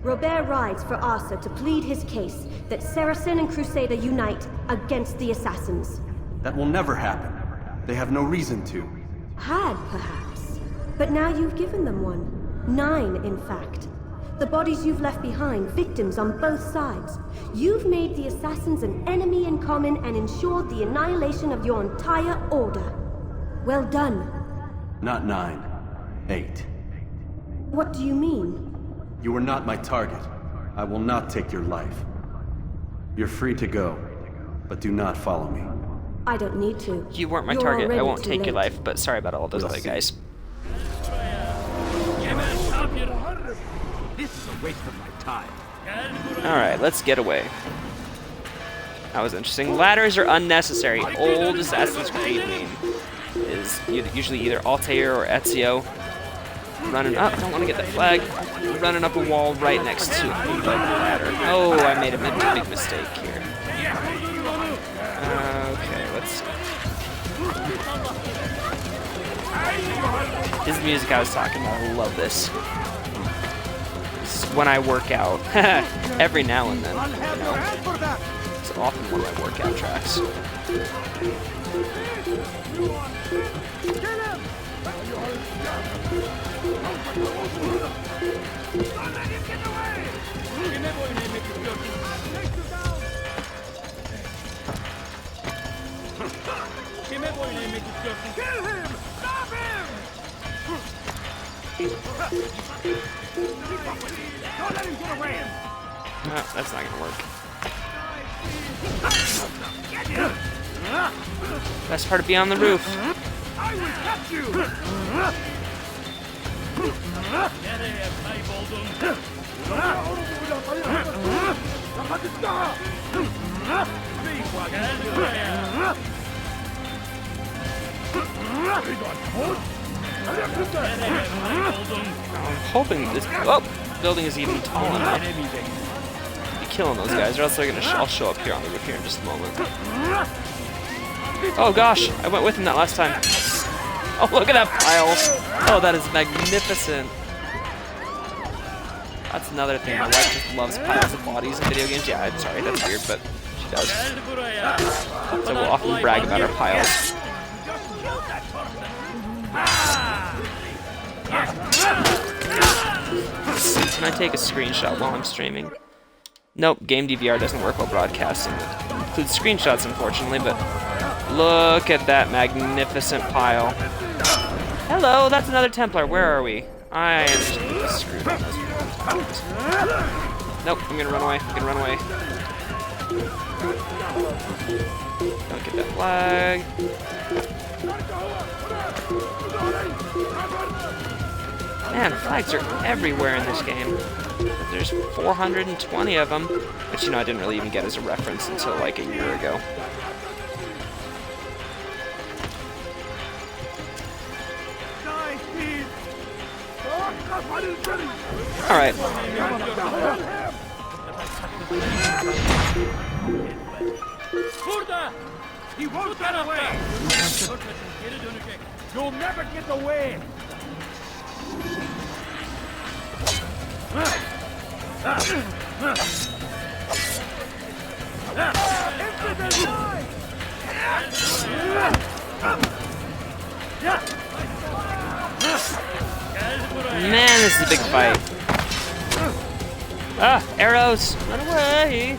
Robert rides for Arthur to plead his case that Saracen and Crusader unite against the Assassins. That will never happen. They have no reason to. Had, perhaps. But now you've given them one. 9, in fact. The bodies you've left behind, victims on both sides. You've made the Assassins an enemy in common and ensured the annihilation of your entire order. Well done. Not 9. 8. What do you mean? You are not my target. I will not take your life. You're free to go, but do not follow me. I don't need to. You weren't my You're target. I already won't too take your late. life, but sorry about all those other guys. This is a waste of my time. Alright, let's get away. That was interesting. Ladders are unnecessary. Old Assassin's Creed meme is usually either Altair or Ezio running up. Don't want to get that flag. Running up a wall right next to the ladder. Oh, I made a big mistake here. Okay, let's see. This is the music I was talking about. I love this. This is when I work out. Every now and then, you know. It's often one of my workout tracks. Kill him! Stop him! Don't let him get away! No, that's not gonna work. Best part of being on the roof. I will cut you! I'm hoping this building is even tall enough to be killing those guys, or else they're gonna. I'll show up here on the roof here in just a moment. Oh gosh, I went with him that last time. Oh, look at that pile! Oh, that is magnificent. That's another thing. My wife just loves piles of bodies in video games. Yeah, I'm sorry, that's weird, but she does. So we'll often brag about our piles. Can I take a screenshot while I'm streaming? Nope, game DVR doesn't work while broadcasting. It includes screenshots, unfortunately, but look at that magnificent pile. Hello, that's another Templar. Where are we? I am just screwed on those piles. Nope, I'm gonna run away. I'm gonna run away. Don't get that flag. Man, flags are everywhere in this game. There's 420 of them, which, you know, I didn't really even get as a reference until like a year ago. Alright. He won't get away! You'll never get away! Man, this is a big fight. Ah, arrows! Run away!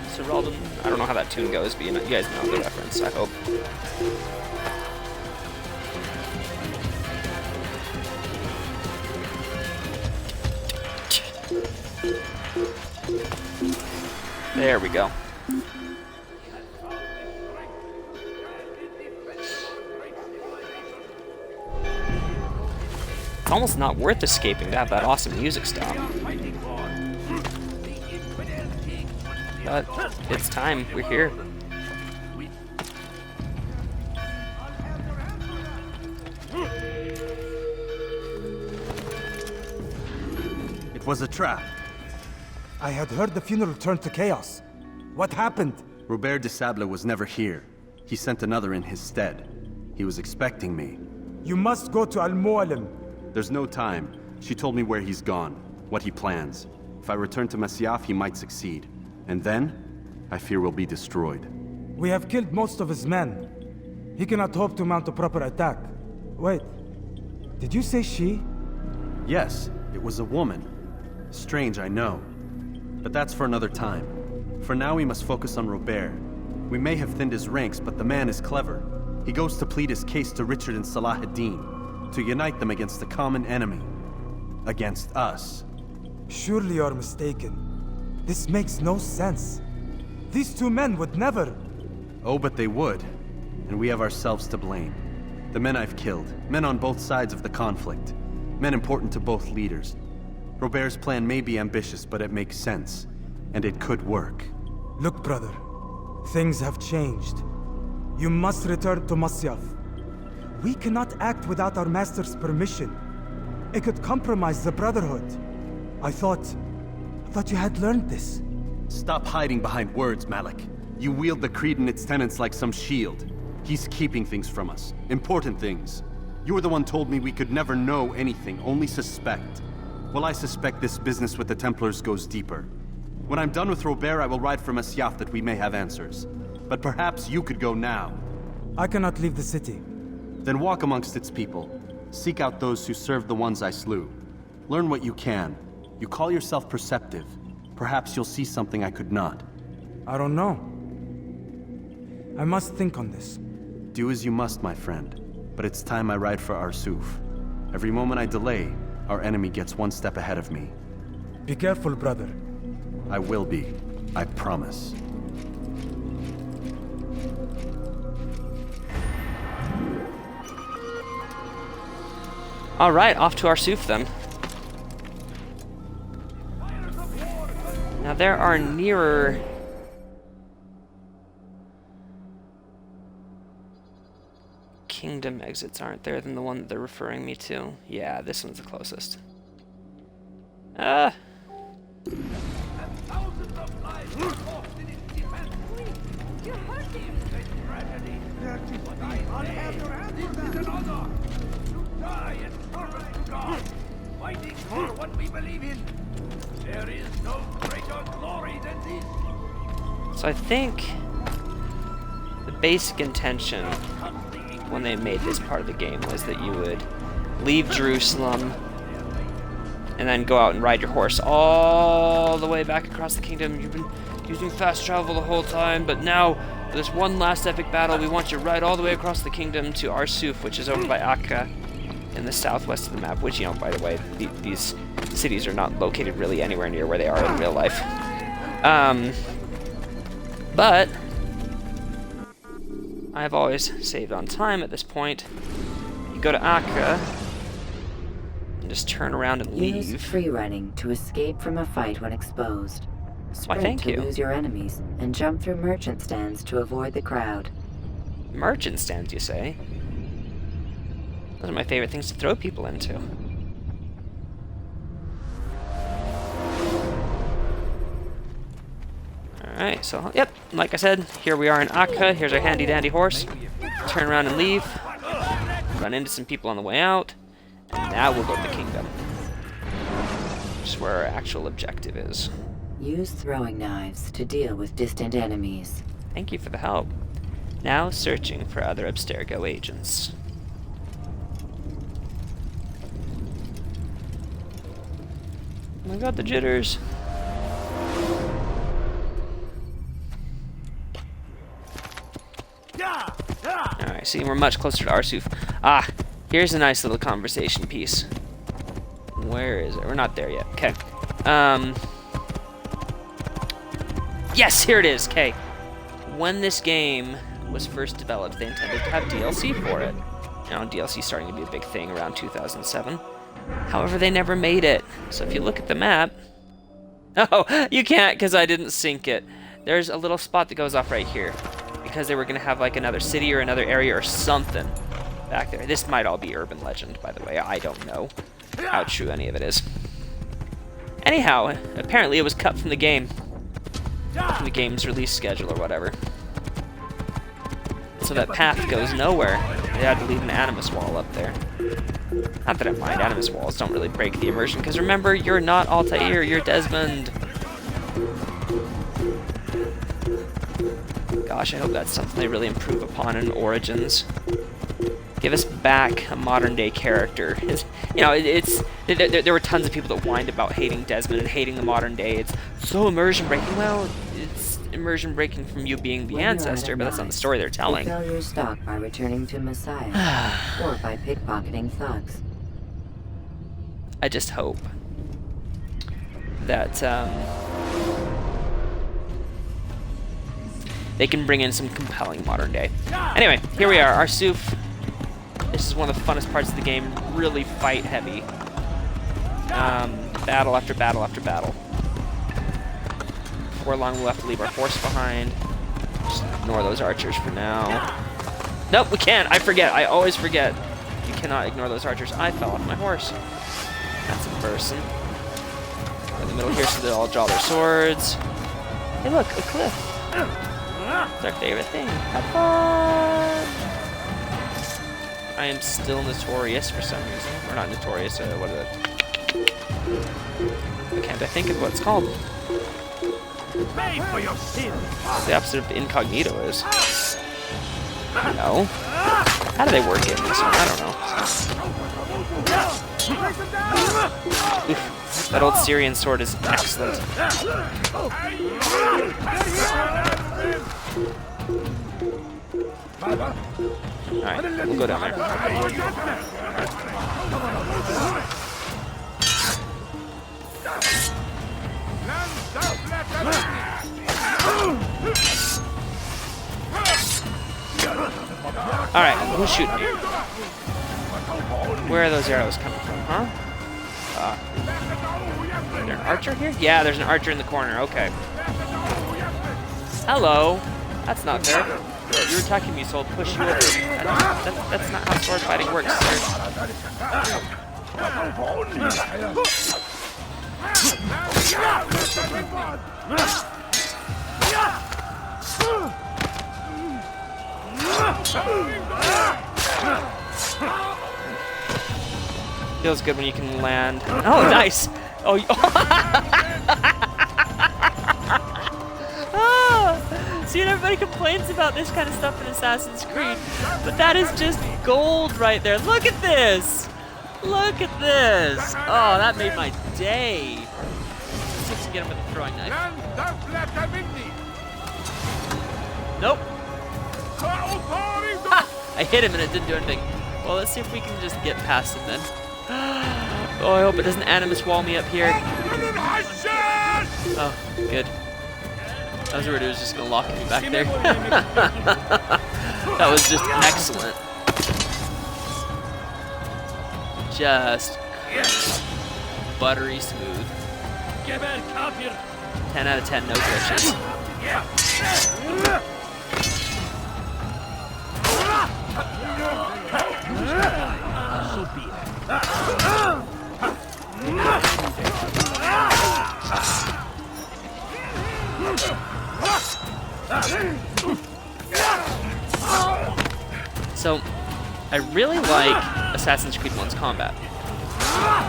Sir Ralden. I don't know how that tune goes, but you guys know the reference, I hope. There we go. It's almost not worth escaping to have that awesome music stop. But it's time. We're here. It was a trap. I had heard the funeral turned to chaos. What happened? Robert de Sable was never here. He sent another in his stead. He was expecting me. You must go to Al-Mualim. There's no time. She told me where he's gone, what he plans. If I return to Masyaf, he might succeed. And then, I fear we'll be destroyed. We have killed most of his men. He cannot hope to mount a proper attack. Wait, did you say she? Yes, it was a woman. Strange, I know. But that's for another time. For now, we must focus on Robert. We may have thinned his ranks, but the man is clever. He goes to plead his case to Richard and Salah ad-Din, to unite them against the common enemy. Against us. Surely you're mistaken. This makes no sense. These two men would never... Oh, but they would. And we have ourselves to blame. The men I've killed, men on both sides of the conflict. Men important to both leaders. Robert's plan may be ambitious, but it makes sense. And it could work. Look, brother. Things have changed. You must return to Masyaf. We cannot act without our master's permission. It could compromise the Brotherhood. I thought you had learned this. Stop hiding behind words, Malik. You wield the Creed and its tenets like some shield. He's keeping things from us. Important things. You were the one told me we could never know anything, only suspect. Well, I suspect this business with the Templars goes deeper. When I'm done with Robert, I will ride for Masyaf that we may have answers. But perhaps you could go now. I cannot leave the city. Then walk amongst its people. Seek out those who served the ones I slew. Learn what you can. You call yourself perceptive. Perhaps you'll see something I could not. I don't know. I must think on this. Do as you must, my friend. But it's time I ride for Arsuf. Every moment I delay, our enemy gets one step ahead of me. Be careful, brother. I will be. I promise. All right, off to Arsuf then. Now there are nearer kingdom exits, aren't there, than the one that they're referring me to? Yeah, this one's the closest. Fighting for what we believe in. There is no greater glory than this. So I think the basic intention when they made this part of the game was that you would leave Jerusalem and then go out and ride your horse all the way back across the kingdom. You've been using fast travel the whole time, but now for this one last epic battle, we want you to ride all the way across the kingdom to Arsuf, which is over by Akka in the southwest of the map, which, you know, by the way, these cities are not located really anywhere near where they are in real life. But I've always saved on time at this point. You go to Akka and just turn around and leave. Use free running to escape from a fight when exposed. Sprint thank to you. lose your enemies, and jump through merchant stands to avoid the crowd. Merchant stands, you say? Those are my favorite things to throw people into. Alright, so, yep, like I said, here we are in Akka. Here's our handy-dandy horse. Turn around and leave. Run into some people on the way out. And now we'll go to the kingdom. Which is where our actual objective is. Use throwing knives to deal with distant enemies. Thank you for the help. Now searching for other Abstergo agents. Oh my god, the jitters. Alright, see, we're much closer to Arsuf. Ah, here's a nice little conversation piece. Where is it? We're not there yet. Okay. Yes, here it is. Okay. When this game was first developed, they intended to have DLC for it. You know, DLC starting to be a big thing around 2007. However, they never made it. So if you look at the map... Oh, you can't because I didn't sync it. There's a little spot that goes off right here. Because they were going to have like another city or another area or something back there. This might all be urban legend, by the way. I don't know how true any of it is. Anyhow, apparently it was cut from the game. From the game's release schedule or whatever. So that path goes nowhere. They had to leave an Animus wall up there. Not that I mind, Animus walls don't really break the immersion, because remember, you're not Altair, you're Desmond. Gosh, I hope that's something they really improve upon in Origins. Give us back a modern-day character. You know, there were tons of people that whined about hating Desmond and hating the modern day. It's so immersion-breaking. Well, it's immersion-breaking from you being the ancestor, but that's not the story they're telling. Fulfill your stock by returning to Messiah, or by pickpocketing thugs. I just hope that they can bring in some compelling modern day. Anyway, here we are, Arsuf. This is one of the funnest parts of the game, really fight heavy. Battle after battle after battle. before long we'll have to leave our horse behind. Just ignore those archers for now. Nope, we can't. I forget. I always forget. You cannot ignore those archers. I fell off my horse. That's a person. In the middle here so they all draw their swords. Hey look, a cliff. It's our favorite thing. Have fun! I am still notorious for some reason. Or not notorious, what is it? Why can't I think of what it's called? Pay for your sin. The opposite of incognito is. No. How do they work it in this one? I don't know. Oof. That old Syrian sword is excellent. Alright, we'll go down there. Alright, who's shooting me? Where are those arrows coming from, huh? Is there an archer here? Yeah, there's an archer in the corner, okay. Hello! That's not fair. You're attacking me, so I'll push you over. That's not how sword fighting works, sir. Feels good when you can land. Oh, nice! Oh, see, everybody complains about this kind of stuff in Assassin's Creed, but that is just gold right there. Look at this! Look at this! Oh, that made my day. Let's see if we can get him with a throwing knife. Nope. Ha! I hit him and it didn't do anything. Well, let's see if we can just get past him then. Oh, I hope it doesn't Animus wall me up here. Oh, good. I was worried it was just gonna lock me back there. That was just excellent. Just buttery smooth. 10 out of 10, no glitches. So, I really like Assassin's Creed 1's combat.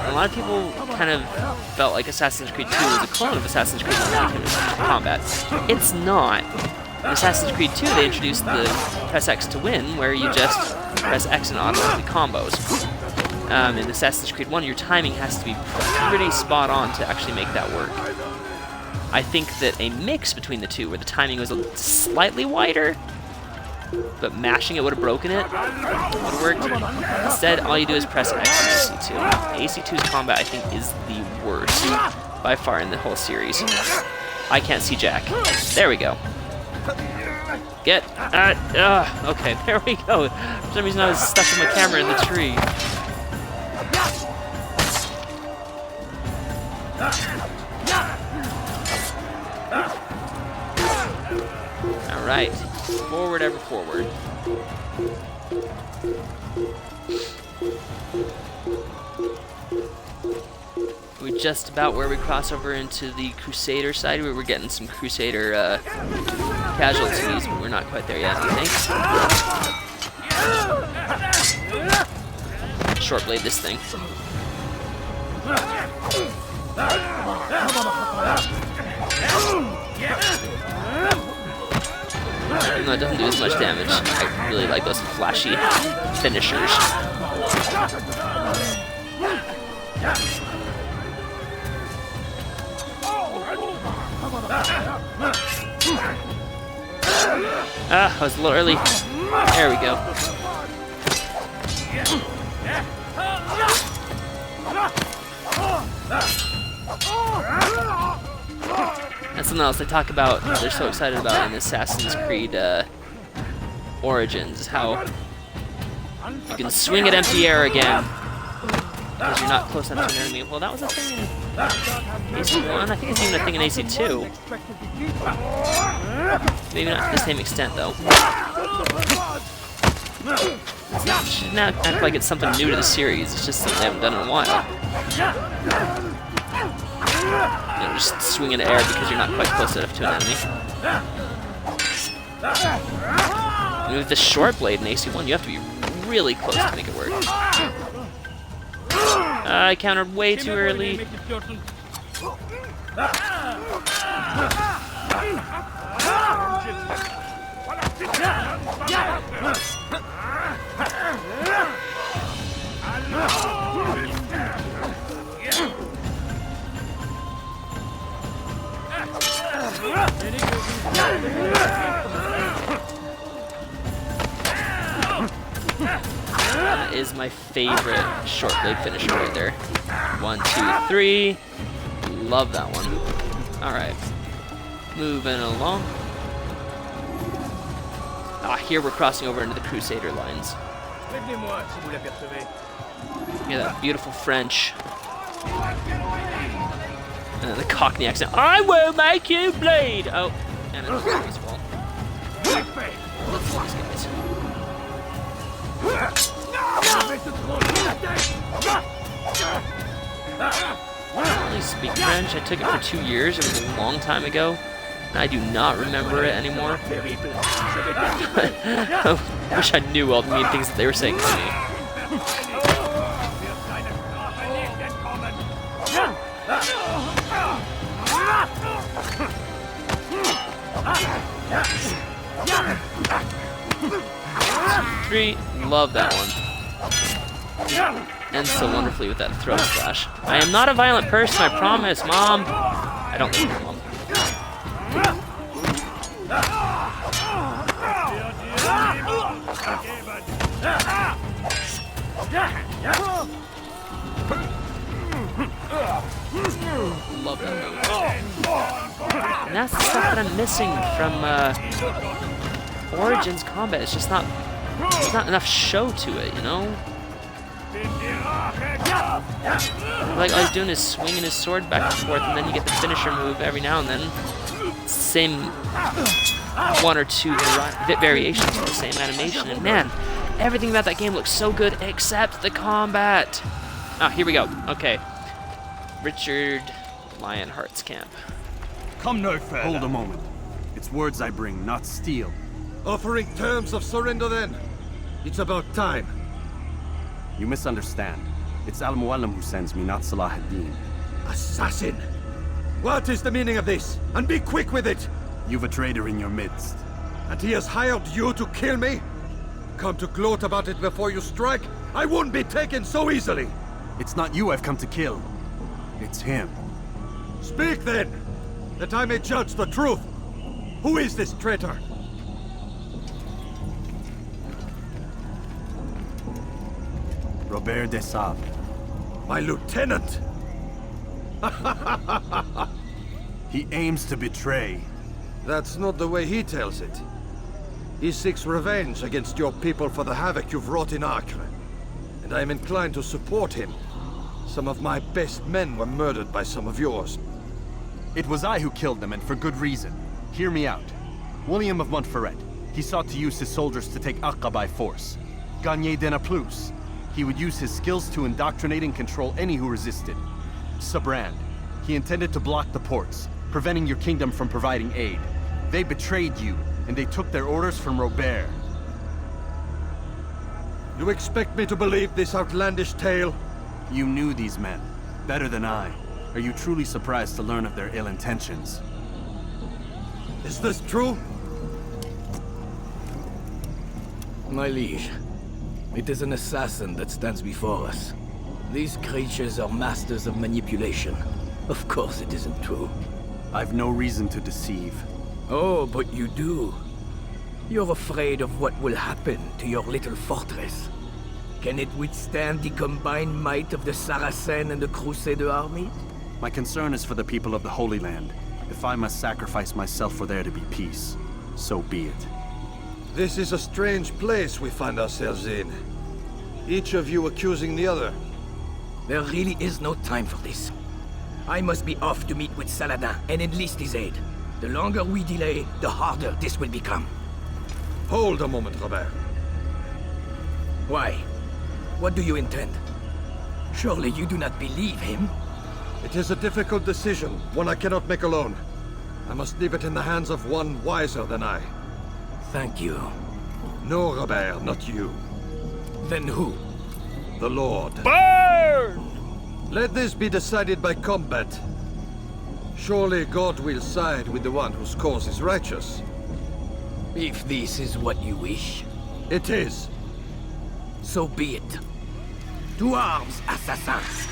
A lot of people kind of felt like Assassin's Creed 2 was a clone of Assassin's Creed 1 when it came to combat. It's not. In Assassin's Creed 2, they introduced the press X to win, where you just press X and automatically combos. In Assassin's Creed 1, your timing has to be pretty spot on to actually make that work. I think that a mix between the two, where the timing was slightly wider, but mashing it would have broken it, would have worked. Instead, all you do is press X and AC2. AC2's combat, I think, is the worst by far in the whole series. I can't see Jack. There we go. Get okay, there we go. For some reason I was stuck with my camera in the tree. Alright. Forward ever forward. We're just about where we cross over into the Crusader side, where we're getting some Crusader casualties, but we're not quite there yet, I think. Short blade this thing. Even though it doesn't do as much damage, I really like those flashy finishers. I was a little early. There we go. That's something else they talk about, they're so excited about in Assassin's Creed Origins, how you can swing at empty air again because you're not close enough to an enemy. Well, that was a thing in AC1? I think it's even a thing in AC2. Maybe not to the same extent, though. It should not act like it's something new to the series. It's just something they haven't done in a while. You know, just swing into air because you're not quite close enough to an enemy. And with the short blade in AC1, you have to be really close to make it work. I countered way too early. That is my favorite short blade finisher right there. 1, 2, 3. Love that one. Alright. Moving along. Ah, here we're crossing over into the Crusader lines. Yeah, that beautiful French. And then the Cockney accent. I will make you bleed! Oh, and another as well. Let's do these guys. I only speak French. I took it for 2 years. It was a long time ago. And I do not remember it anymore. I wish I knew all the mean things that they were saying to me. Three, love that one. Ends so wonderfully with that throat slash. I am not a violent person, I promise, Mom. I don't think my Mom. Love that move. And that's the stuff that I'm missing from Origins combat. It's just not, there's not enough show to it, you know? Like all he's doing is swinging his sword back and forth, and then you get the finisher move every now and then. Same 1 or 2 variations of the same animation, and man, everything about that game looks so good except the combat. Ah, here we go. Okay. Richard Lionheart's camp. Come no further. Hold a moment. It's words I bring, not steel. Offering terms of surrender then? It's about time. You misunderstand. It's Al-Mualim who sends me, not Salah ad-Din. Assassin! What is the meaning of this? And be quick with it! You've a traitor in your midst. And he has hired you to kill me? Come to gloat about it before you strike? I won't be taken so easily! It's not you I've come to kill. It's him. Speak then, that I may judge the truth. Who is this traitor? Robert de Sable. My lieutenant! He aims to betray. That's not the way he tells it. He seeks revenge against your people for the havoc you've wrought in Acre. And I am inclined to support him. Some of my best men were murdered by some of yours. It was I who killed them, and for good reason. Hear me out. William of Montferrat. He sought to use his soldiers to take Acre by force. Gagné de Naplouse. He would use his skills to indoctrinate and control any who resisted. Sabrand. He intended to block the ports, preventing your kingdom from providing aid. They betrayed you, and they took their orders from Robert. You expect me to believe this outlandish tale? You knew these men, better than I. Are you truly surprised to learn of their ill intentions? Is this true? My liege, it is an assassin that stands before us. These creatures are masters of manipulation. Of course it isn't true. I've no reason to deceive. Oh, but you do. You're afraid of what will happen to your little fortress. Can it withstand the combined might of the Saracen and the Crusader armies? My concern is for the people of the Holy Land. If I must sacrifice myself for there to be peace, so be it. This is a strange place we find ourselves in. Each of you accusing the other. There really is no time for this. I must be off to meet with Saladin and enlist his aid. The longer we delay, the harder this will become. Hold a moment, Robert. Why? What do you intend? Surely you do not believe him? It is a difficult decision, one I cannot make alone. I must leave it in the hands of one wiser than I. Thank you. No, Robert, not you. Then who? The Lord. Burn! Let this be decided by combat. Surely God will side with the one whose cause is righteous. If this is what you wish, It is. so be it. To arms, assassins!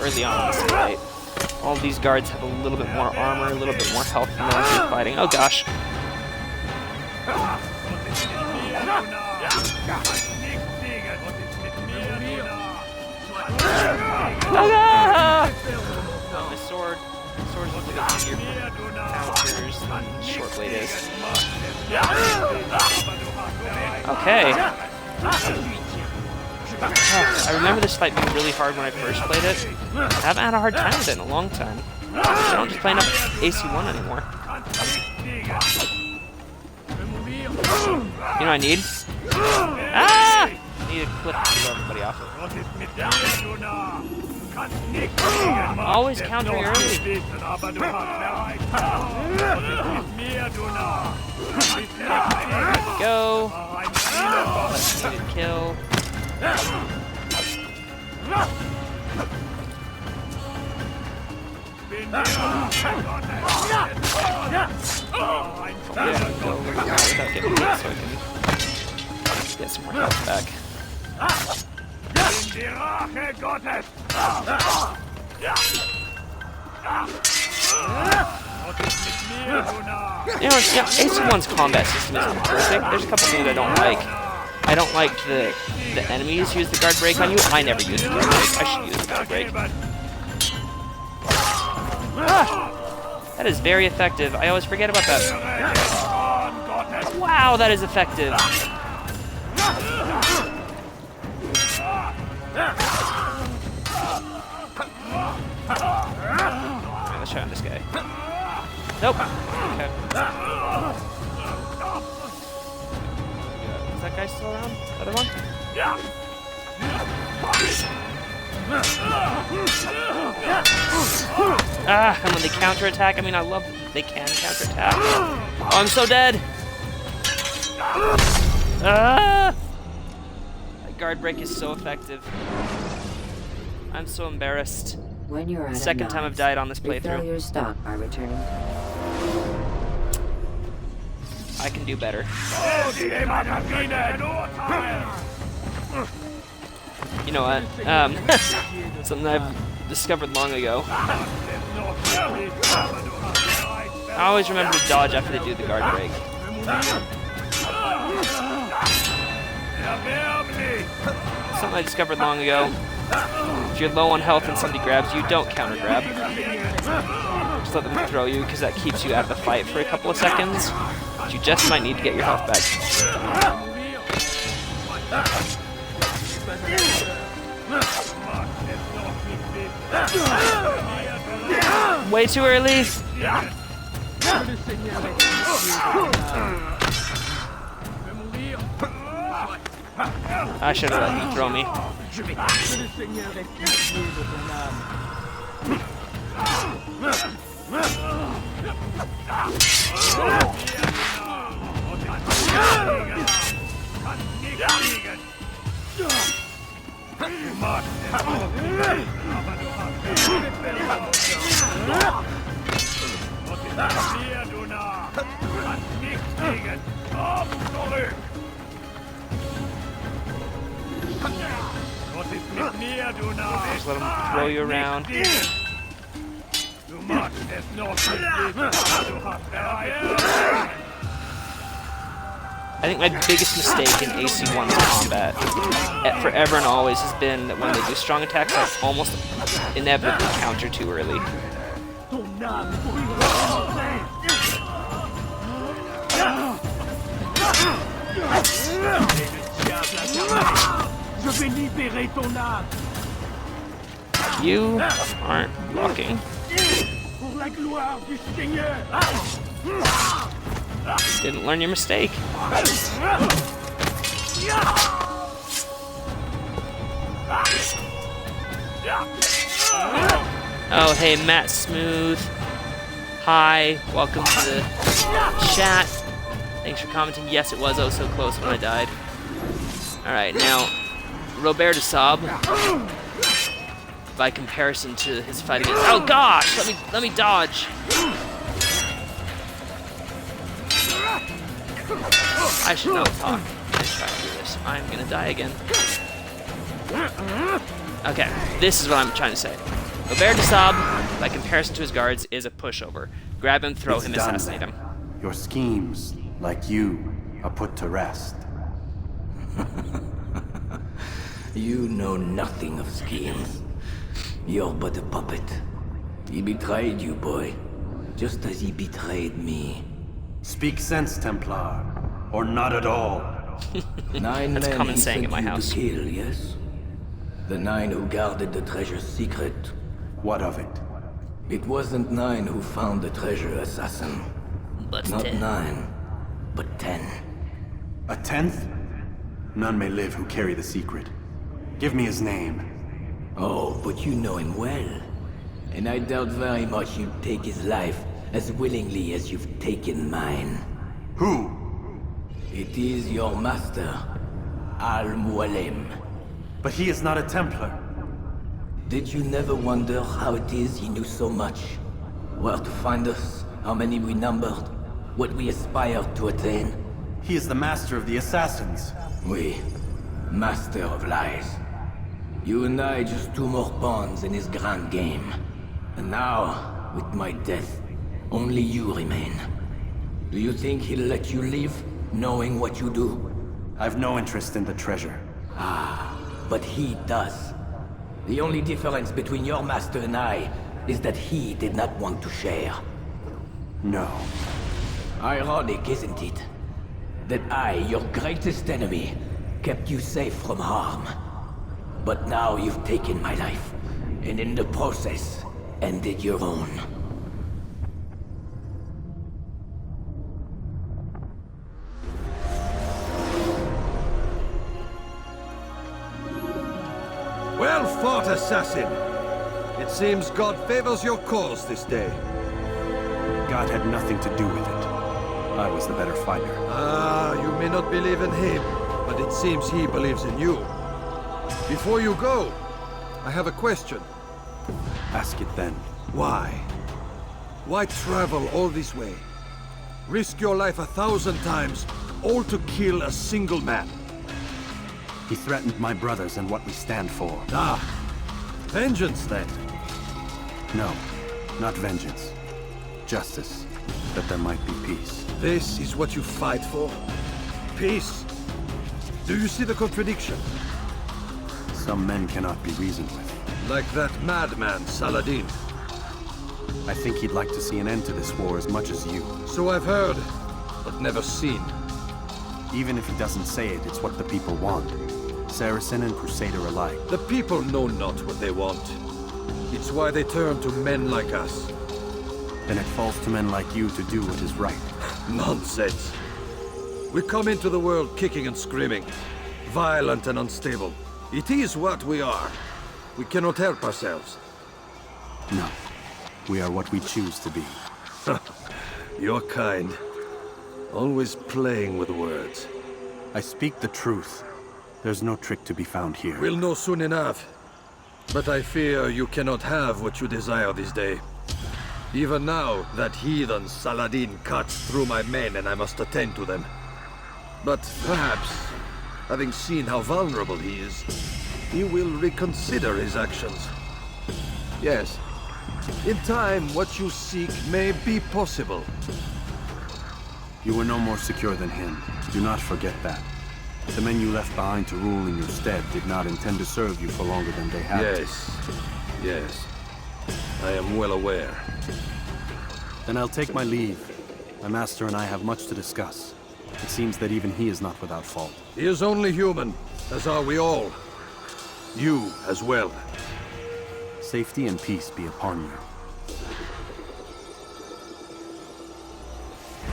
Early on in this fight. All these guards have a little bit more armor, a little bit more health than those who are fighting. Oh gosh. My sword. My sword is a little bit easier for counters than short blade is. Okay. I remember this fight being really hard when I first played it. I haven't had a hard time with it in a long time. I don't just play enough AC1 anymore. You know what I need? Ah! I need a clip to throw everybody off of. Always counter early. Go. Needed kill. Without getting hit so I can get some more health back. You know, AC1's combat system isn't perfect. There's a couple things I don't like. I don't like the enemies use the guard break on you. I never use the guard break. I should use the guard break. Ah, that is very effective. I always forget about that. Wow, that is effective. Alright, let's try on this guy. Nope. Okay. Is that guy still around? Other one? Yeah. Ah, and when they counterattack, I mean, I love that they can counterattack. Oh, I'm so dead. Ah! That guard break is so effective. I'm so embarrassed. When you're at Second time I've died on this refill playthrough. your stock by returning. I can do better. You know what? Something I've discovered long ago. I always remember to dodge after they do the guard break. Something I discovered long ago. If you're low on health and somebody grabs you, don't counter grab. Just let them throw you, because that keeps you out of the fight for a couple of seconds. But you just might need to get your health back. Way too early. I should have let you throw me. Just let him throw you around. I think my biggest mistake in AC1 combat, forever and always, has been that when they do strong attacks, I almost inevitably counter too early. Je vais libérer ton âme. You aren't blocking. Pour la gloire du Seigneur. Didn't learn your mistake. Oh, hey, Matt Smooth. Hi, welcome to the chat. Thanks for commenting. Yes, it was oh so close when I died. Alright, now, Robert de Saab, by comparison to his fight against— oh gosh! Let me dodge! I should not talk. I try to do this. I'm gonna die again. Okay, this is what I'm trying to say. Robert de Saab, by comparison to his guards, is a pushover. Grab him, throw him, assassinate him. Your schemes, like you, are put to rest. You know nothing of schemes. You're but a puppet. He betrayed you, boy. Just as he betrayed me. Speak sense, Templar. Or not at all. 9 That's men common he saying sent at my you house. to kill, yes? The 9 who guarded the treasure's secret. What of it? It wasn't 9 who found the treasure, assassin. But Not 10. 9, but 10. A 10th? None may live who carry the secret. Give me his name. Oh, but you know him well. And I doubt very much you'd take his life as willingly as you've taken mine. Who? It is your master, Al-Mualim. But he is not a Templar. Did you never wonder how it is he knew so much? Where to find us, how many we numbered, what we aspired to attain? He is the master of the assassins. We, master of lies. You and I just 2 more pawns in his grand game. And now, with my death, only you remain. Do you think he'll let you live, knowing what you do? I've no interest in the treasure. Ah, but he does. The only difference between your master and I is that he did not want to share. No. Ironic, isn't it? That I, your greatest enemy, kept you safe from harm. But now you've taken my life, and in the process, ended your own. Well fought, assassin! It seems God favors your cause this day. God had nothing to do with it. I was the better fighter. Ah, you may not believe in him, but it seems he believes in you. Before you go, I have a question. Ask it then. Why? Why travel all this way? Risk your life 1,000 times, all to kill a single man. He threatened my brothers and what we stand for. Ah, vengeance then. No, not vengeance. Justice, that there might be peace. This is what you fight for? Peace? Do you see the contradiction? Some men cannot be reasoned with. Like that madman, Saladin. I think he'd like to see an end to this war as much as you. So I've heard, but never seen. Even if he doesn't say it, it's what the people want. Saracen and Crusader alike. The people know not what they want. It's why they turn to men like us. Then it falls to men like you to do what is right. Nonsense. We come into the world kicking and screaming, violent and unstable. It is what we are. We cannot help ourselves. No. We are what we choose to be. You're kind. Always playing with words. I speak the truth. There's no trick to be found here. We'll know soon enough. But I fear you cannot have what you desire this day. Even now, that heathen Saladin cuts through my men and I must attend to them. But perhaps, having seen how vulnerable he is, he will reconsider his actions. Yes, in time, what you seek may be possible. You were no more secure than him. Do not forget that. The men you left behind to rule in your stead did not intend to serve you for longer than they had to. Yes. I am well aware. Then I'll take my leave. My master and I have much to discuss. It seems that even he is not without fault. He is only human, as are we all. You as well. Safety and peace be upon you.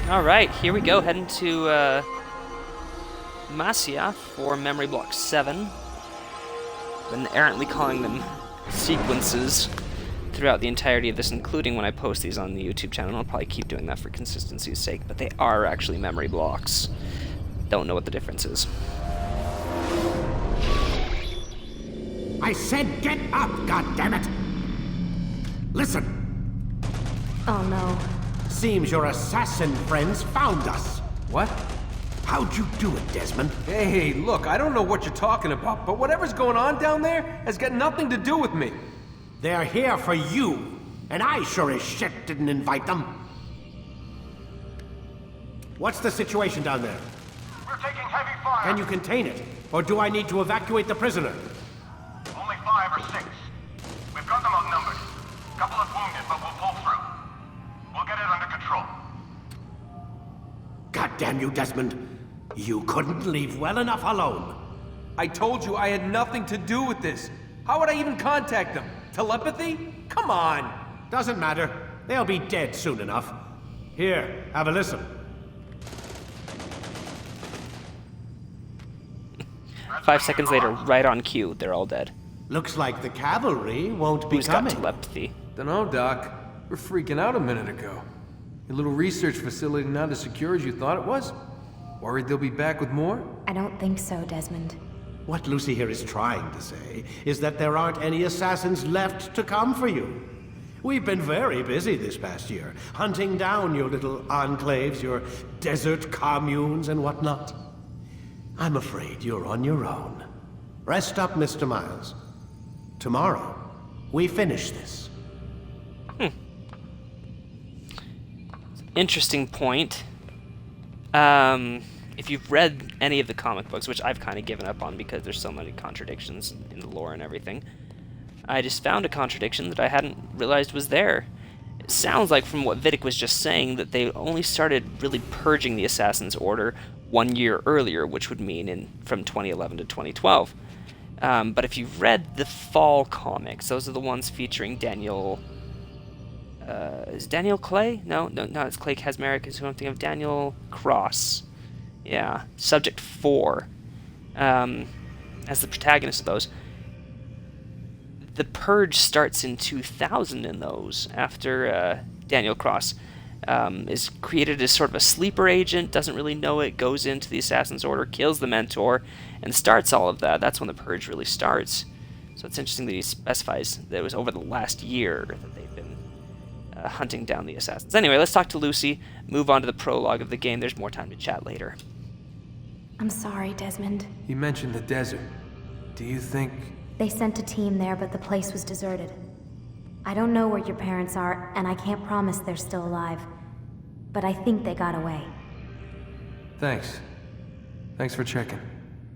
Alright, here we go, heading to Masyaf for Memory Block 7. Been errantly calling them sequences throughout the entirety of this, including when I post these on the YouTube channel. I'll probably keep doing that for consistency's sake, but they are actually memory blocks. Don't know what the difference is. I said get up, goddammit! Listen! Oh no. Seems your assassin friends found us. What? How'd you do it, Desmond? Hey, look, I don't know what you're talking about, but whatever's going on down there has got nothing to do with me. They're here for you, and I sure as shit didn't invite them. What's the situation down there? We're taking heavy fire. Can you contain it? Or do I need to evacuate the prisoner? Only 5 or 6. We've got them outnumbered. Couple of wounded, but we'll pull through. We'll get it under control. God damn you, Desmond. You couldn't leave well enough alone. I told you I had nothing to do with this. How would I even contact them? Telepathy? Come on! Doesn't matter. They'll be dead soon enough. Here, have a listen. 5 seconds later, right on cue, they're all dead. Looks like the cavalry won't be Who's got coming. telepathy? Dunno, Doc. We're freaking out a minute ago. Your little research facility not as secure as you thought it was? Worried they'll be back with more? I don't think so, Desmond. What Lucy here is trying to say is that there aren't any assassins left to come for you. We've been very busy this past year, hunting down your little enclaves, your desert communes and whatnot. I'm afraid you're on your own. Rest up, Mr. Miles. Tomorrow, we finish this. Interesting point. If you've read any of the comic books, which I've kind of given up on because there's so many contradictions in the lore and everything, I just found a contradiction that I hadn't realized was there. It sounds like, from what Vidic was just saying, that they only started really purging the Assassin's Order 1 year earlier, which would mean from 2011 to 2012. But if you've read the Fall comics, those are the ones featuring Daniel... is Daniel Clay? No, it's Clay Kazmarek is who I'm thinking of. Daniel Cross. Yeah, Subject 4. As the protagonist of those. The Purge starts in 2000 in those, after Daniel Cross is created as sort of a sleeper agent, doesn't really know it, goes into the Assassin's Order, kills the Mentor, and starts all of that. That's when the Purge really starts. So it's interesting that he specifies that it was over the last year that they've been hunting down the Assassins. Anyway, let's talk to Lucy, move on to the prologue of the game. There's more time to chat later. I'm sorry, Desmond. You mentioned the desert. Do you think... They sent a team there, but the place was deserted. I don't know where your parents are, and I can't promise they're still alive. But I think they got away. Thanks. Thanks for checking.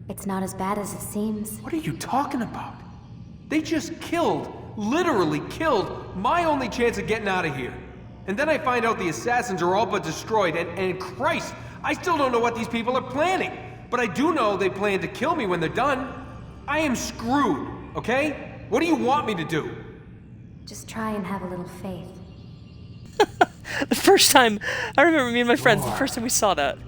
It's not as bad as it seems. What are you talking about? They just killed, literally killed, my only chance of getting out of here. And then I find out the assassins are all but destroyed, and Christ, I still don't know what these people are planning. But I do know they plan to kill me when they're done. I am screwed, okay? What do you want me to do? Just try and have a little faith. The first time, I remember me and my friends, the first time we saw that,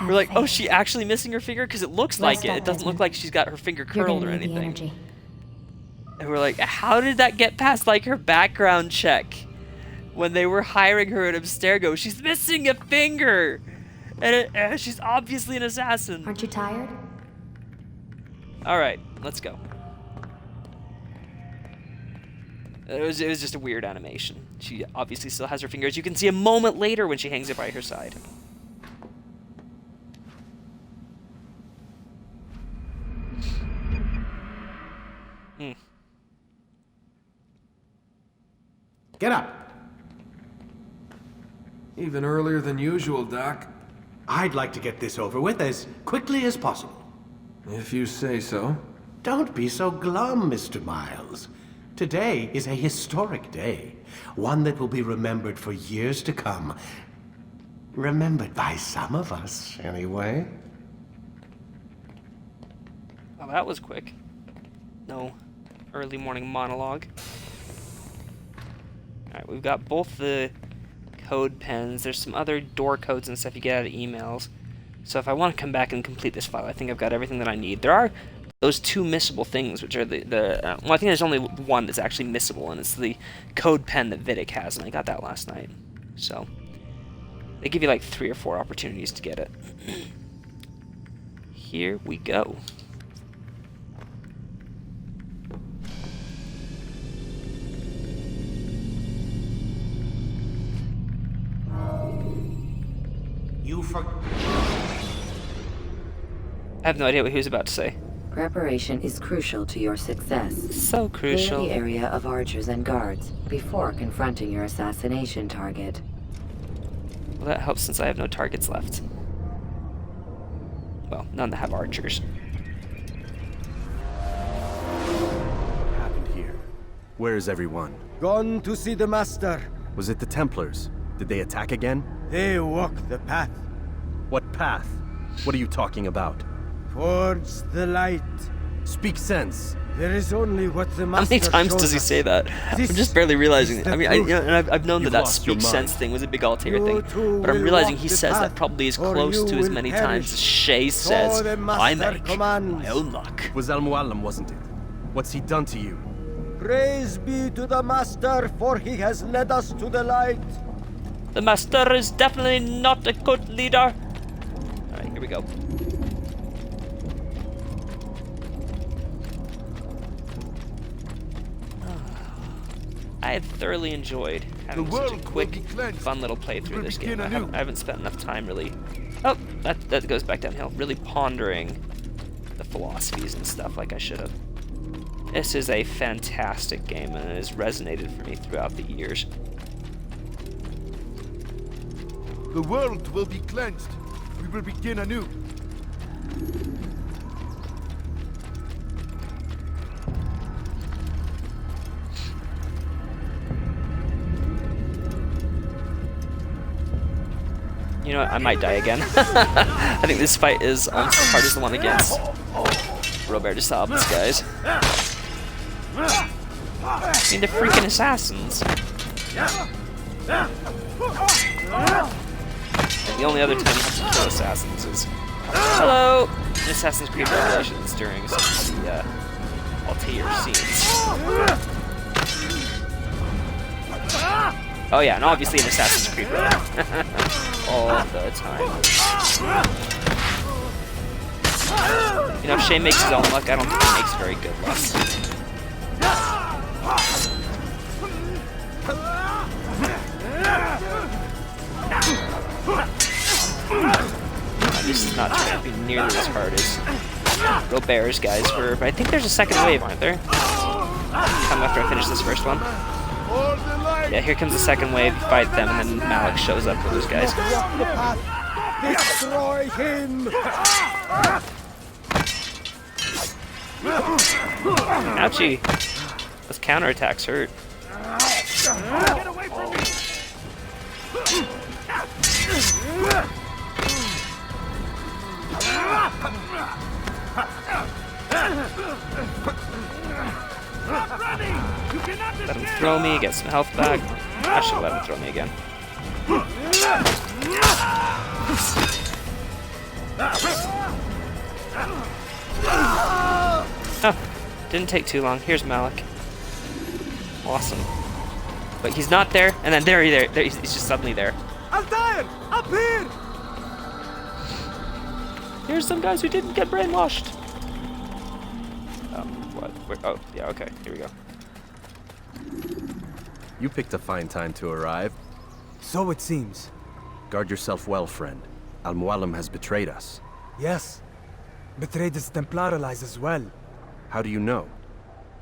we're like, oh, is she actually missing her finger? Because it looks like it. It doesn't look like she's got her finger curled or anything. And we're like, how did that get past, like, her background check? When they were hiring her at Abstergo, she's missing a finger! And she's obviously an assassin. Aren't you tired? Alright, let's go. It was just a weird animation. She obviously still has her fingers. You can see a moment later when she hangs it by her side. Get up. Even earlier than usual, Doc. I'd like to get this over with as quickly as possible. If you say so. Don't be so glum, Mr. Miles. Today is a historic day. One that will be remembered for years to come. Remembered by some of us, anyway. Well, that was quick. No early morning monologue. Alright, we've got both the code pens. There's some other door codes and stuff you get out of emails. So if I want to come back and complete this file, I think I've got everything that I need. There are those 2 missable things, which are well, I think there's only one that's actually missable, and it's the code pen that Vidic has, and I got that last night. So they give you like 3 or 4 opportunities to get it. Here we go. You I have no idea what he was about to say. Preparation is crucial to your success. So crucial. Clear the area of archers and guards before confronting your assassination target. Well, that helps since I have no targets left. Well, none that have archers. What happened here? Where is everyone? Gone to see the Master. Was it the Templars? Did they attack again? They walk the path. What path? What are you talking about? Towards the light. Speak sense. There is only what the How Master many times shows does he us. say that? I'm This just barely realizing is it. the I mean, truth. I've known You've that lost your speak sense mind. thing was a big Altair You thing, too but I'm will realizing walk he the says path, that probably as or close you to as will many perish. times as Shay says, the I Master make commands. my own luck. It was Al-Mualim, wasn't it? What's he done to you? Praise be to the Master, for he has led us to the light. The Master is definitely not a good leader. Alright, here we go. I have thoroughly enjoyed having such a quick, fun little playthrough of this game. I haven't spent enough time really... Oh, that goes back downhill. Really pondering the philosophies and stuff like I should have. This is a fantastic game, and it has resonated for me throughout the years. The world will be cleansed. We will begin anew. You know what? I might die again. I think this fight is almost as hard as the one against Robert de Sable's guys. I mean, they're freaking assassins. And the only other time you have to kill assassins is... Hello! In Assassin's Creed Revelations during some of the Altair scenes. Oh yeah, and obviously in Assassin's Creed all the time. You know, if Shay makes his own luck, I don't think he makes very good luck. This is not going to be nearly as hard as Robert's guys were, but I think there's a second wave, aren't there? Come after I finish this first one. Yeah, here comes the second wave, you fight them, and then Malik shows up with those guys. Destroy him! Ouchie! Those counterattacks hurt. Get away from me! Let him throw me, get some health back. I should let him throw me again. Oh, didn't take too long. Here's Malik. Awesome. But he's not there, and then there he's just suddenly there. Altair! Up here! Here's some guys who didn't get brainwashed. Oh, what? Oh, yeah, okay. Here we go. You picked a fine time to arrive. So it seems. Guard yourself well, friend. Al-Mualim has betrayed us. Yes. Betrayed his Templar allies as well. How do you know?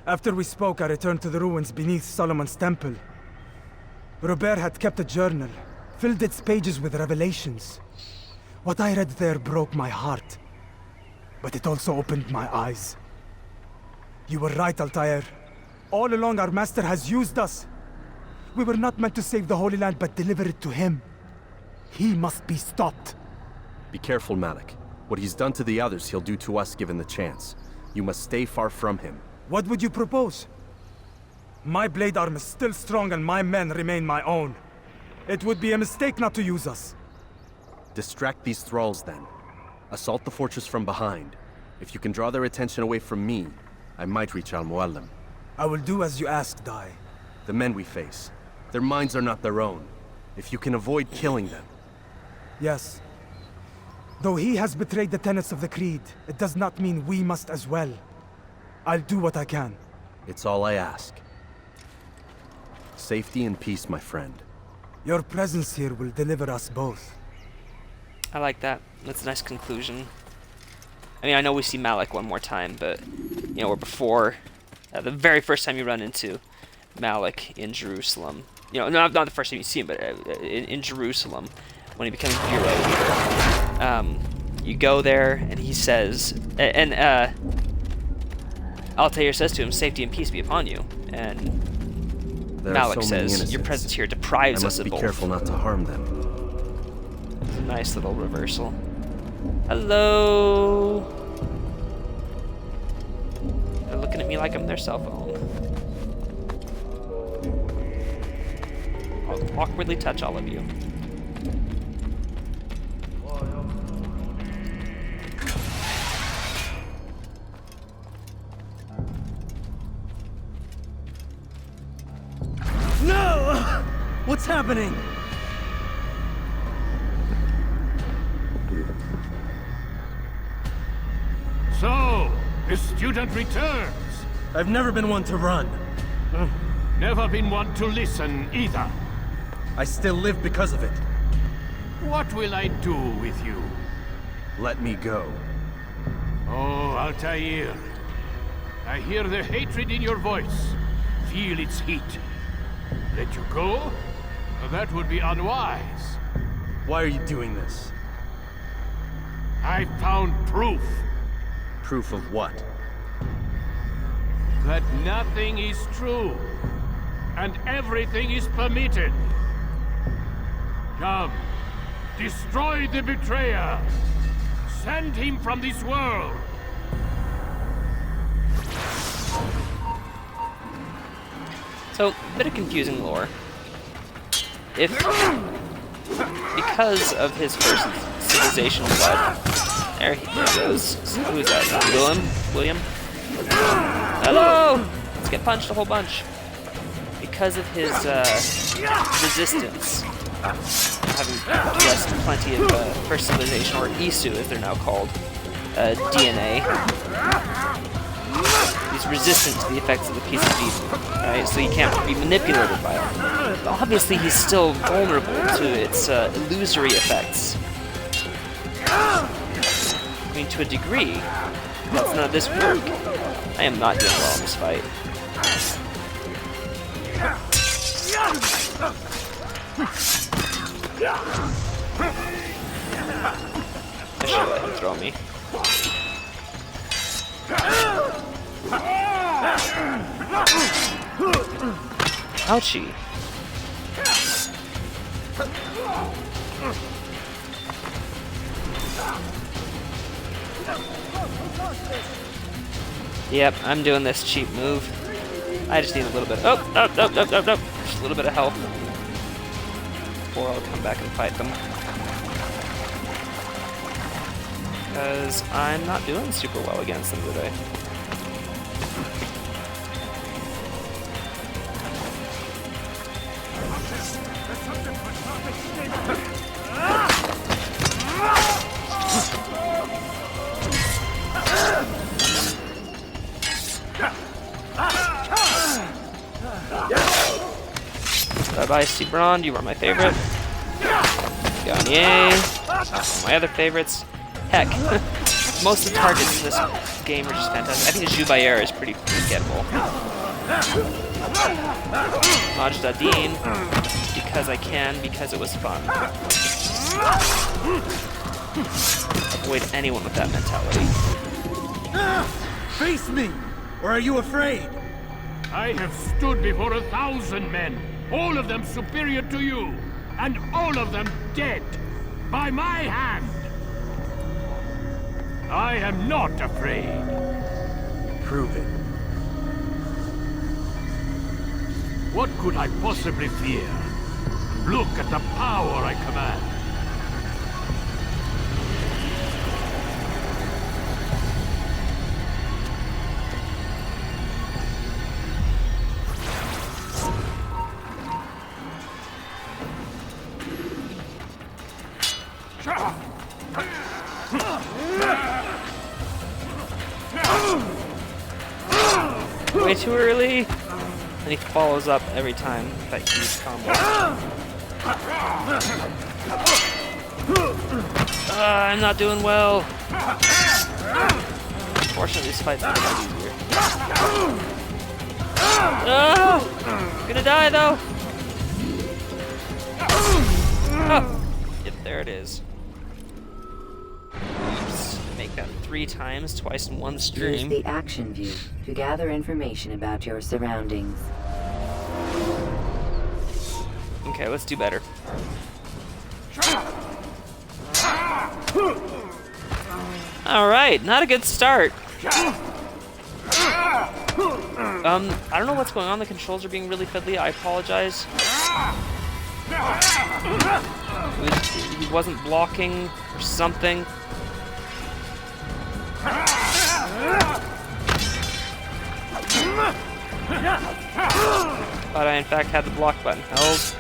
After we spoke, I returned to the ruins beneath Solomon's temple. Robert had kept a journal, filled its pages with revelations. What I read there broke my heart. But it also opened my eyes. You were right, Altair. All along our master has used us. We were not meant to save the Holy Land, but deliver it to him. He must be stopped. Be careful, Malik. What he's done to the others, he'll do to us given the chance. You must stay far from him. What would you propose? My blade arm is still strong and my men remain my own. It would be a mistake not to use us. Distract these thralls then. Assault the fortress from behind. If you can draw their attention away from me, I might reach Al-Mualim. I will do as you ask, Dai. The men we face, their minds are not their own. If you can avoid killing them. Yes. Though he has betrayed the tenets of the Creed, it does not mean we must as well. I'll do what I can. It's all I ask. Safety and peace, my friend. Your presence here will deliver us both. I like that. That's a nice conclusion. I mean, I know we see Malik one more time, but, you know, or before, the very first time you run into Malik in Jerusalem. You know, not the first time you see him, but in Jerusalem, when he becomes Bureau leader. You go there, and he says, and Altair says to him, "Safety and peace be upon you." And Malik says, "Your presence here deprives us of both." I must be careful not to harm them. It's a nice little reversal. Hello. They're looking at me like I'm their cell phone. I'll awkwardly touch all of you. No! What's happening? So, the student returns. I've never been one to run. Never been one to listen either. I still live because of it. What will I do with you? Let me go. Oh, Altair. I hear the hatred in your voice. Feel its heat. Let you go? That would be unwise. Why are you doing this? I found proof. Proof of what? That nothing is true. And everything is permitted. Come. Destroy the betrayer. Send him from this world. So, a bit of confusing lore. If, because of his first civilization blood, there he goes. Who is that? William? Hello! Let's get punched a whole bunch. Because of his resistance, having possessed plenty of first civilization, or Isu as they're now called, DNA. He's resistant to the effects of the piece of Eden, right? So he can't be manipulated by it. But obviously he's still vulnerable to its illusory effects. I mean, to a degree, that's none of this work. I am not doing well in this fight. I should let him throw me. Ouchie. Yep, I'm doing this cheap move. I just need a little bit. Oh, just a little bit of health before I'll come back and fight them. Because I'm not doing super well against them today. Bye-bye, Sibrand, you are my favorite. Garnier, my other favorites. Heck, most of the targets in this game are just fantastic. I think Jubair is pretty gettable. Majdadin, because I can, because it was fun. Avoid anyone with that mentality. Face me! Or are you afraid? I have stood before 1,000 men, all of them superior to you. and all of them dead. By my hand. I am not afraid. Prove it. What could I possibly fear? Look at the power I command. Way too early. And he follows up every time that huge combo. I'm not doing well. Fortunately, this fight's not that easier. I'm gonna die though. Oh. Yep, there it is. Oops. Make that 3 times, twice in one stream. Use the action view to gather information about your surroundings. Okay, let's do better. Alright, not a good start. I don't know what's going on. The controls are being really fiddly. I apologize. He wasn't blocking or something. But I in fact had the block button held.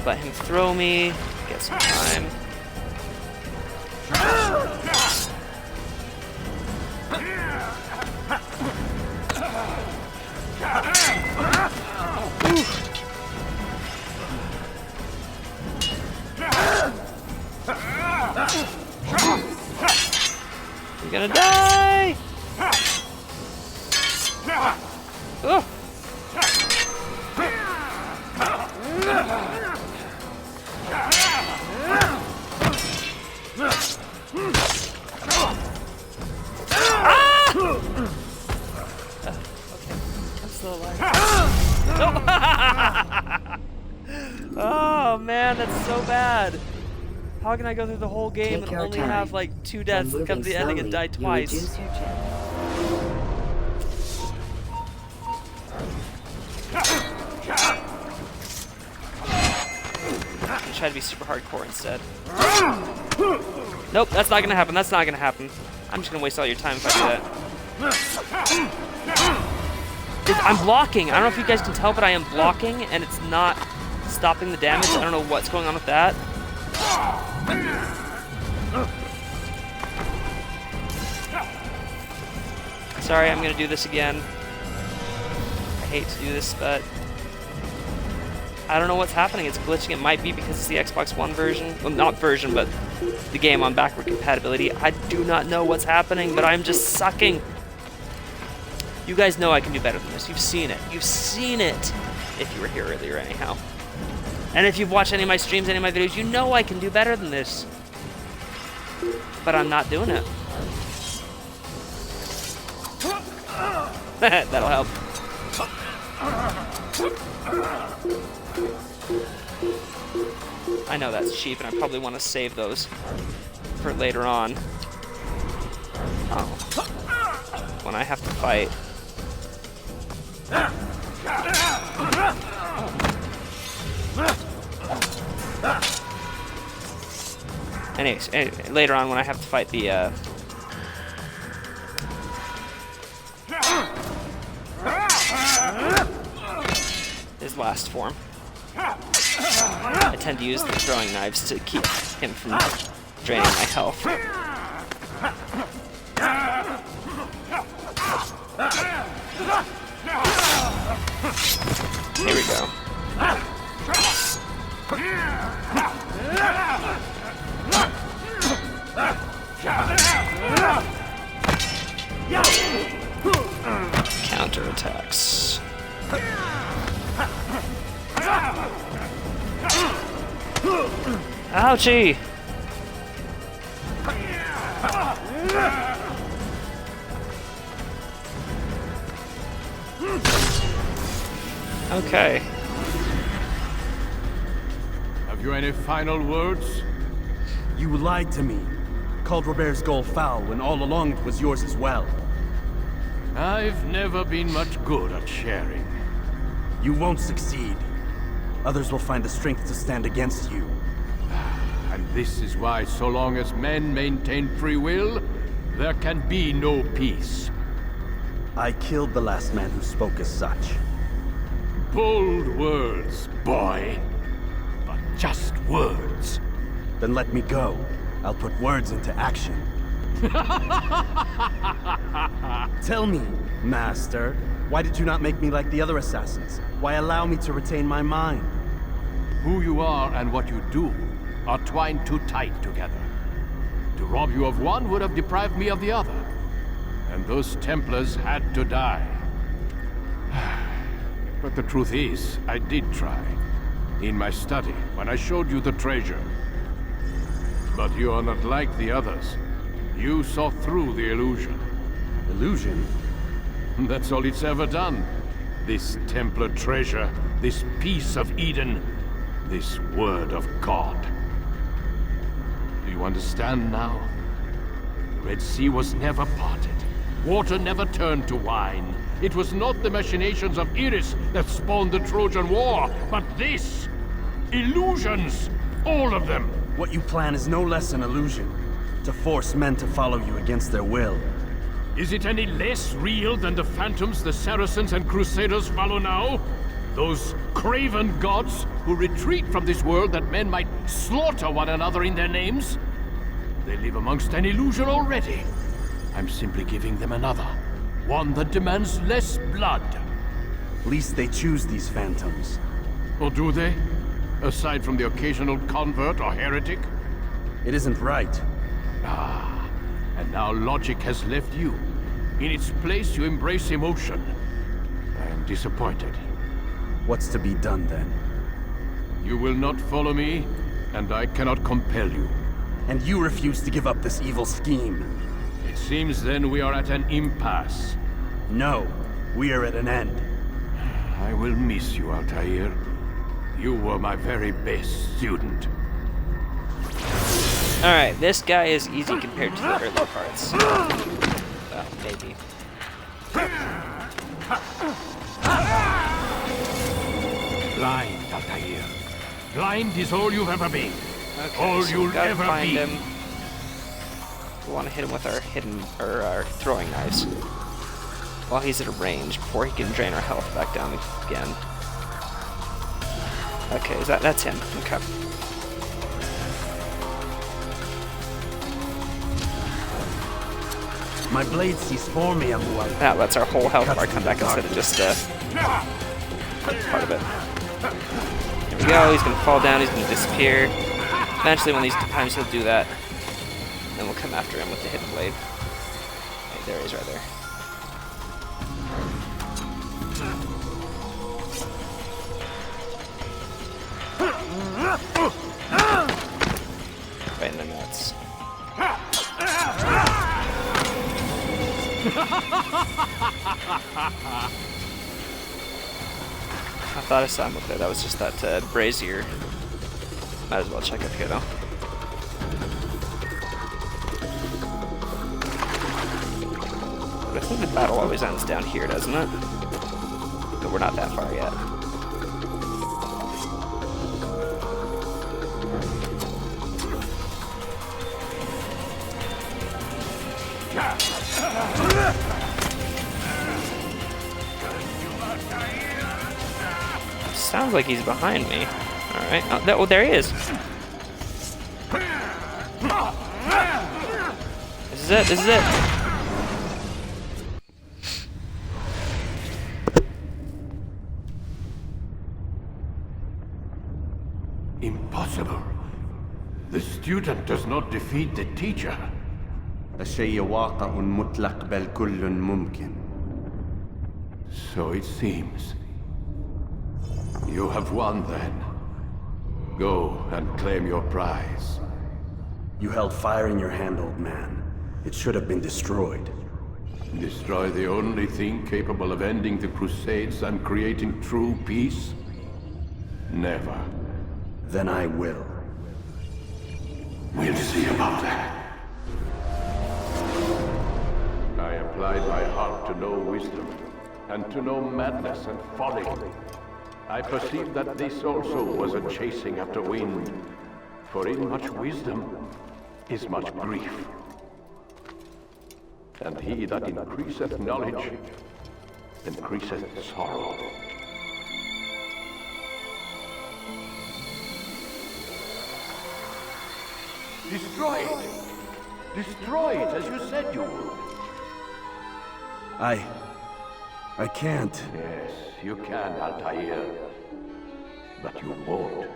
Let him throw me, get some time. You're gonna die! Oh. Oh man, that's so bad. How can I go through the whole game and only have like 2 deaths and come to the ending and die twice? Try to be super hardcore instead. Nope, that's not gonna happen. That's not gonna happen. I'm just gonna waste all your time if I do that. I'm blocking. I don't know if you guys can tell, but I am blocking, and it's not stopping the damage. I don't know what's going on with that. Sorry, I'm gonna do this again. I hate to do this, but I don't know what's happening. It's glitching. It might be because it's the Xbox One version. Well, not version, but the game on backward compatibility. I do not know what's happening, but I'm just sucking. You guys know I can do better than this. You've seen it. You've seen it if you were here earlier anyhow. And if you've watched any of my streams, any of my videos, you know I can do better than this. But I'm not doing it. That'll help. I know that's cheap, and I probably want to save those for later on. Oh. When I have to fight. Anyways, later on when I have to fight the his last form. I tend to use the throwing knives to keep him from draining my health. Here we go. Counterattacks. Ouchie! Okay. Have you any final words? You lied to me. Called Robert's goal foul when all along it was yours as well. I've never been much good at sharing. You won't succeed. Others will find the strength to stand against you. And this is why, so long as men maintain free will, there can be no peace. I killed the last man who spoke as such. Bold words, boy. But just words. Then let me go. I'll put words into action. Tell me, Master, why did you not make me like the other assassins? Why allow me to retain my mind? Who you are and what you do are twined too tight together. To rob you of one would have deprived me of the other. And those Templars had to die. But the truth is, I did try. In my study, when I showed you the treasure. But you are not like the others. You saw through the illusion. Illusion? That's all it's ever done. This Templar treasure, this piece of Eden, this word of God. Do you understand now? The Red Sea was never parted. Water never turned to wine. It was not the machinations of Iris that spawned the Trojan War, but this! Illusions! All of them! What you plan is no less an illusion. To force men to follow you against their will. Is it any less real than the phantoms the Saracens and Crusaders follow now? Those craven gods who retreat from this world that men might slaughter one another in their names? They live amongst an illusion already. I'm simply giving them another. One that demands less blood. Least they choose these phantoms. Or do they? Aside from the occasional convert or heretic? It isn't right. Ah, and now logic has left you. In its place, you embrace emotion. I am disappointed. What's to be done, then? You will not follow me, and I cannot compel you. And you refuse to give up this evil scheme. It seems then we are at an impasse. No, we are at an end. I will miss you, Altair. You were my very best student. Alright, this guy is easy compared to the earlier parts. Well, maybe. Blind, Altair. Blind is all you've ever been. Okay, all so you'll ever find be. Him. We want to hit him with our throwing knives while he's at a range before he can drain our health back down again. Okay, that's him. Okay. My blade ceased for me, Abu. That lets our whole health bar come back instead of just part of it. There we go. He's gonna fall down. He's gonna disappear. Eventually, one of these times he'll do that. Then we'll come after him with the hidden blade. Okay, there he is, right there. Right in the nuts. I thought I saw him up there. That was just that brazier. Might as well check up here, though. But I think the battle always ends down here, doesn't it? But we're not that far yet. Sounds like he's behind me. Alright. Oh, there he is. This is it. This is it. Impossible. The student does not defeat the teacher. الشيء واقع مطلق بل كل ممكن. So it seems. You have won then. Go and claim your prize. You held fire in your hand, old man. It should have been destroyed. Destroy the only thing capable of ending the Crusades and creating true peace? Never. Then I will. We'll see about that. I applied my heart to know wisdom, and to know madness and folly. I perceived that this also was a chasing after wind, for in much wisdom is much grief. And he that increaseth knowledge, increaseth sorrow. Destroy it! Destroy it as you said you would! I can't. Yes, you can, Altair. But you won't.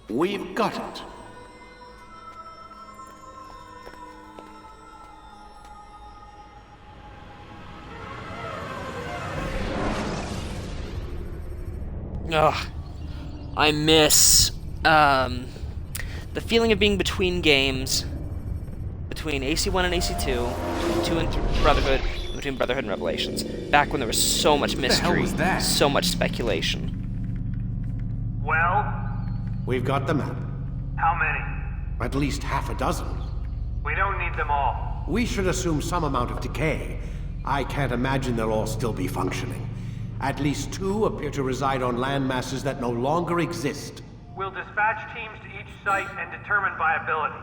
We've got it. Ugh. I miss the feeling of being between games, between AC1 and AC2, between 2 and Brotherhood, and between Brotherhood and Revelations. Back when there was so much mystery, so much speculation. Well? We've got the map. How many? At least half a dozen. We don't need them all. We should assume some amount of decay. I can't imagine they'll all still be functioning. At least 2 appear to reside on land masses that no longer exist. We'll dispatch teams to each site and determine viability.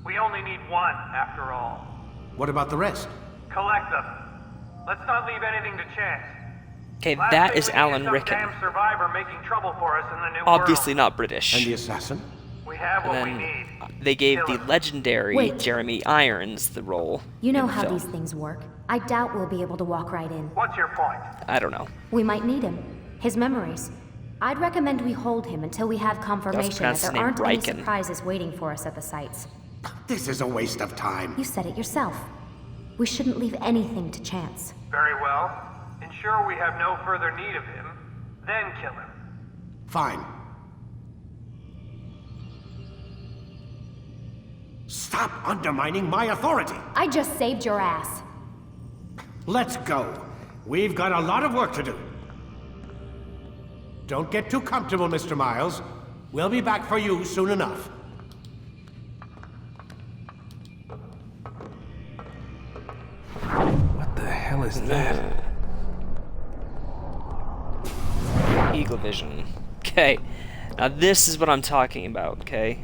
We only need 1, after all. What about the rest? Collect them. Let's not leave anything to chance. Okay, that is Alan Rickon. Damn survivor making trouble for us in the new Obviously world. not British. And the assassin? We have what And we then need. they gave the legendary Wait. Jeremy Irons the role. You know in the how film. these things work. I doubt we'll be able to walk right in. What's your point? I don't know. We might need him. His memories. I'd recommend we hold him until we have confirmation that pronounce his there name aren't any Riken. surprises waiting for us at the sites. This is a waste of time. You said it yourself. We shouldn't leave anything to chance. Very well. Ensure we have no further need of him, then kill him. Fine. Stop undermining my authority! I just saved your ass. Let's go. We've got a lot of work to do. Don't get too comfortable, Mr. Miles. We'll be back for you soon enough. What the hell is that? Eagle Vision. Okay. Now this is what I'm talking about, okay?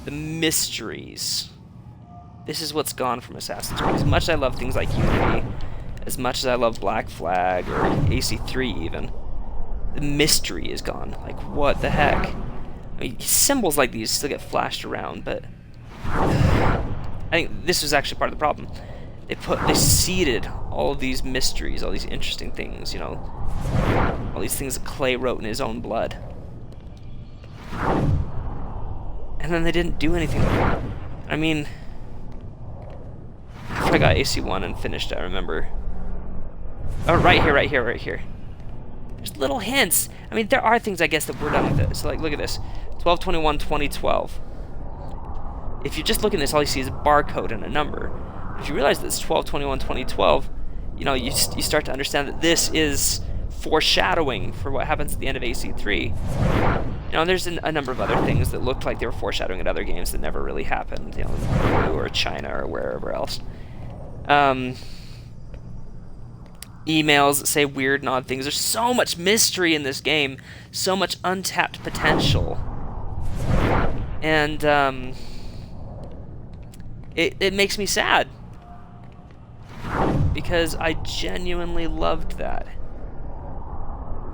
The mysteries. This is what's gone from Assassin's Creed. As much as I love things like Unity, as much as I love Black Flag or AC3 even, the mystery is gone. Like, what the heck? I mean, symbols like these still get flashed around, but I think this was actually part of the problem. They seeded all of these mysteries, all these interesting things, you know, all these things that Clay wrote in his own blood. And then they didn't do anything with it. I mean, after I got AC1 and finished it, I remember. Oh, right here. There's little hints. I mean, there are things, I guess, that were done with it. So, like, look at this. 12/21/2012. If you just look at this, all you see is a barcode and a number. If you realize that it's 12/21/2012, you know, you start to understand that this is foreshadowing for what happens at the end of AC3. You know, there's a number of other things that looked like they were foreshadowing at other games that never really happened, you know, Peru or China or wherever else. Emails that say weird and odd things. There's so much mystery in this game, so much untapped potential. And, it makes me sad. Because I genuinely loved that.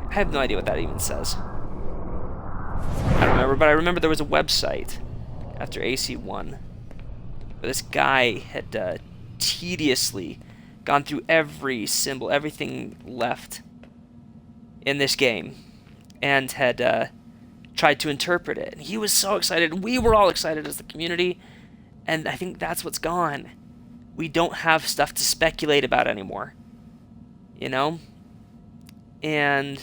I have no idea what that even says. I don't remember, but I remember there was a website after AC1 where this guy had tediously gone through every symbol, everything left in this game, and had tried to interpret it. And he was so excited. We were all excited as the community, And I think that's what's gone. We don't have stuff to speculate about anymore. You know? And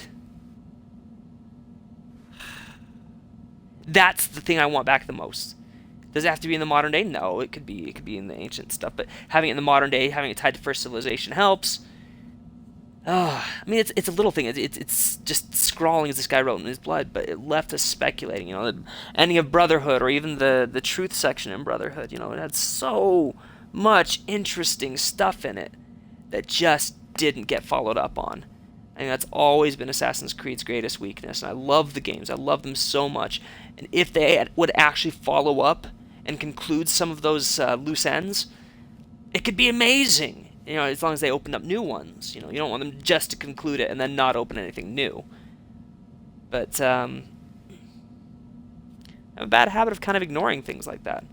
that's the thing I want back the most. Does it have to be in the modern day? No, it could be in the ancient stuff, but having it in the modern day, having it tied to First Civilization helps. I mean, it's a little thing. It's just scrawling as this guy wrote in his blood, but it left us speculating. You know, the ending of Brotherhood, or even the truth section in Brotherhood. You know, it had so much interesting stuff in it that just didn't get followed up on. I mean, that's always been Assassin's Creed's greatest weakness, and I love the games. I love them so much. And if they would actually follow up and conclude some of those loose ends, it could be amazing. You know, as long as they open up new ones. You know, you don't want them just to conclude it and then not open anything new. But I have a bad habit of kind of ignoring things like that.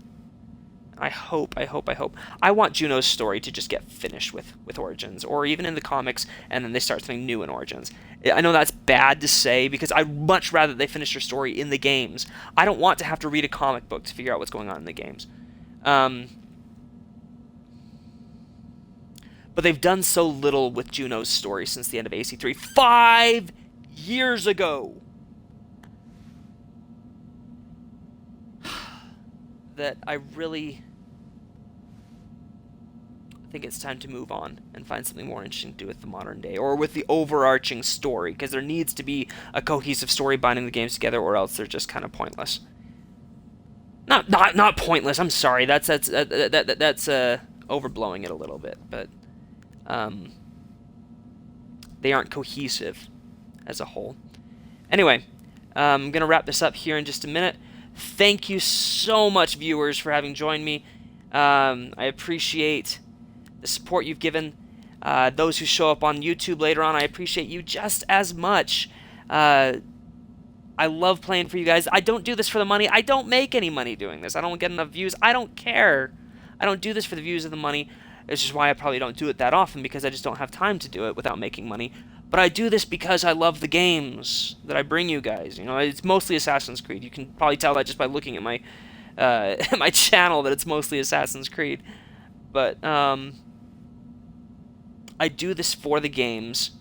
I hope. I want Juno's story to just get finished with Origins, or even in the comics, and then they start something new in Origins. I know that's bad to say, because I'd much rather they finish their story in the games. I don't want to have to read a comic book to figure out what's going on in the games. But they've done so little with Juno's story since the end of AC3. 5 years ago! That I really think it's time to move on and find something more interesting to do with the modern day, or with the overarching story, because there needs to be a cohesive story binding the games together, or else they're just kind of pointless. Not pointless. I'm sorry. That's overblowing it a little bit, but they aren't cohesive as a whole. Anyway, I'm gonna wrap this up here in just a minute. Thank you so much, viewers, for having joined me. I appreciate the support you've given. Those who show up on YouTube later on, I appreciate you just as much. I love playing for you guys. I don't do this for the money. I don't make any money doing this. I don't get enough views. I don't care. I don't do this for the views or the money. It's just why I probably don't do it that often, because I just don't have time to do it without making money. But I do this because I love the games that I bring you guys. You know, it's mostly Assassin's Creed. You can probably tell that just by looking at my my channel, that it's mostly Assassin's Creed. But I do this for the games,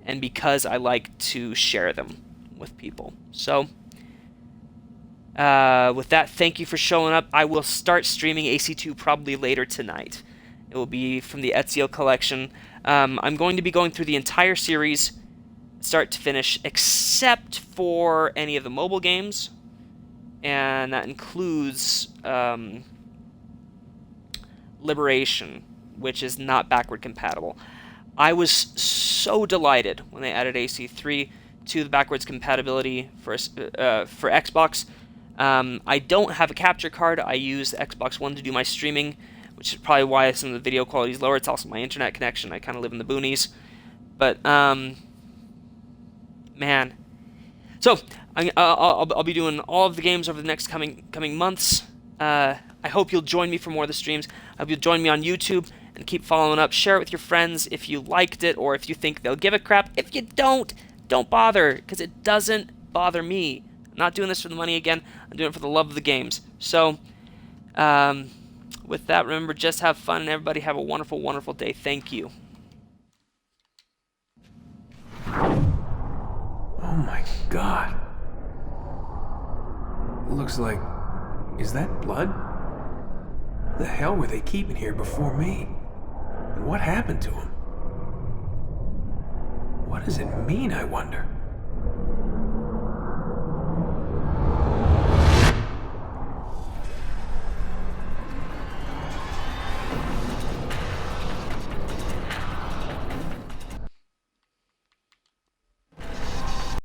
and because I like to share them with people. So with that, thank you for showing up. I will start streaming AC2 probably later tonight. It will be from the Ezio collection. I'm going to be going through the entire series, start to finish, except for any of the mobile games, and that includes Liberation, which is not backward compatible. I was so delighted when they added AC3 to the backwards compatibility for Xbox. I don't have a capture card. I use the Xbox One to do my streaming, which is probably why some of the video quality is lower. It's also my internet connection. I kind of live in the boonies. But, man. So, I'll be doing all of the games over the next coming months. I hope you'll join me for more of the streams. I hope you'll join me on YouTube and keep following up. Share it with your friends if you liked it, or if you think they'll give a crap. If you don't bother, because it doesn't bother me. I'm not doing this for the money again. I'm doing it for the love of the games. So, with that, remember, just have fun, and everybody have a wonderful, wonderful day. Thank you. Oh my god. It looks like... Is that blood? What the hell were they keeping here before me? And what happened to him? What does it mean, I wonder?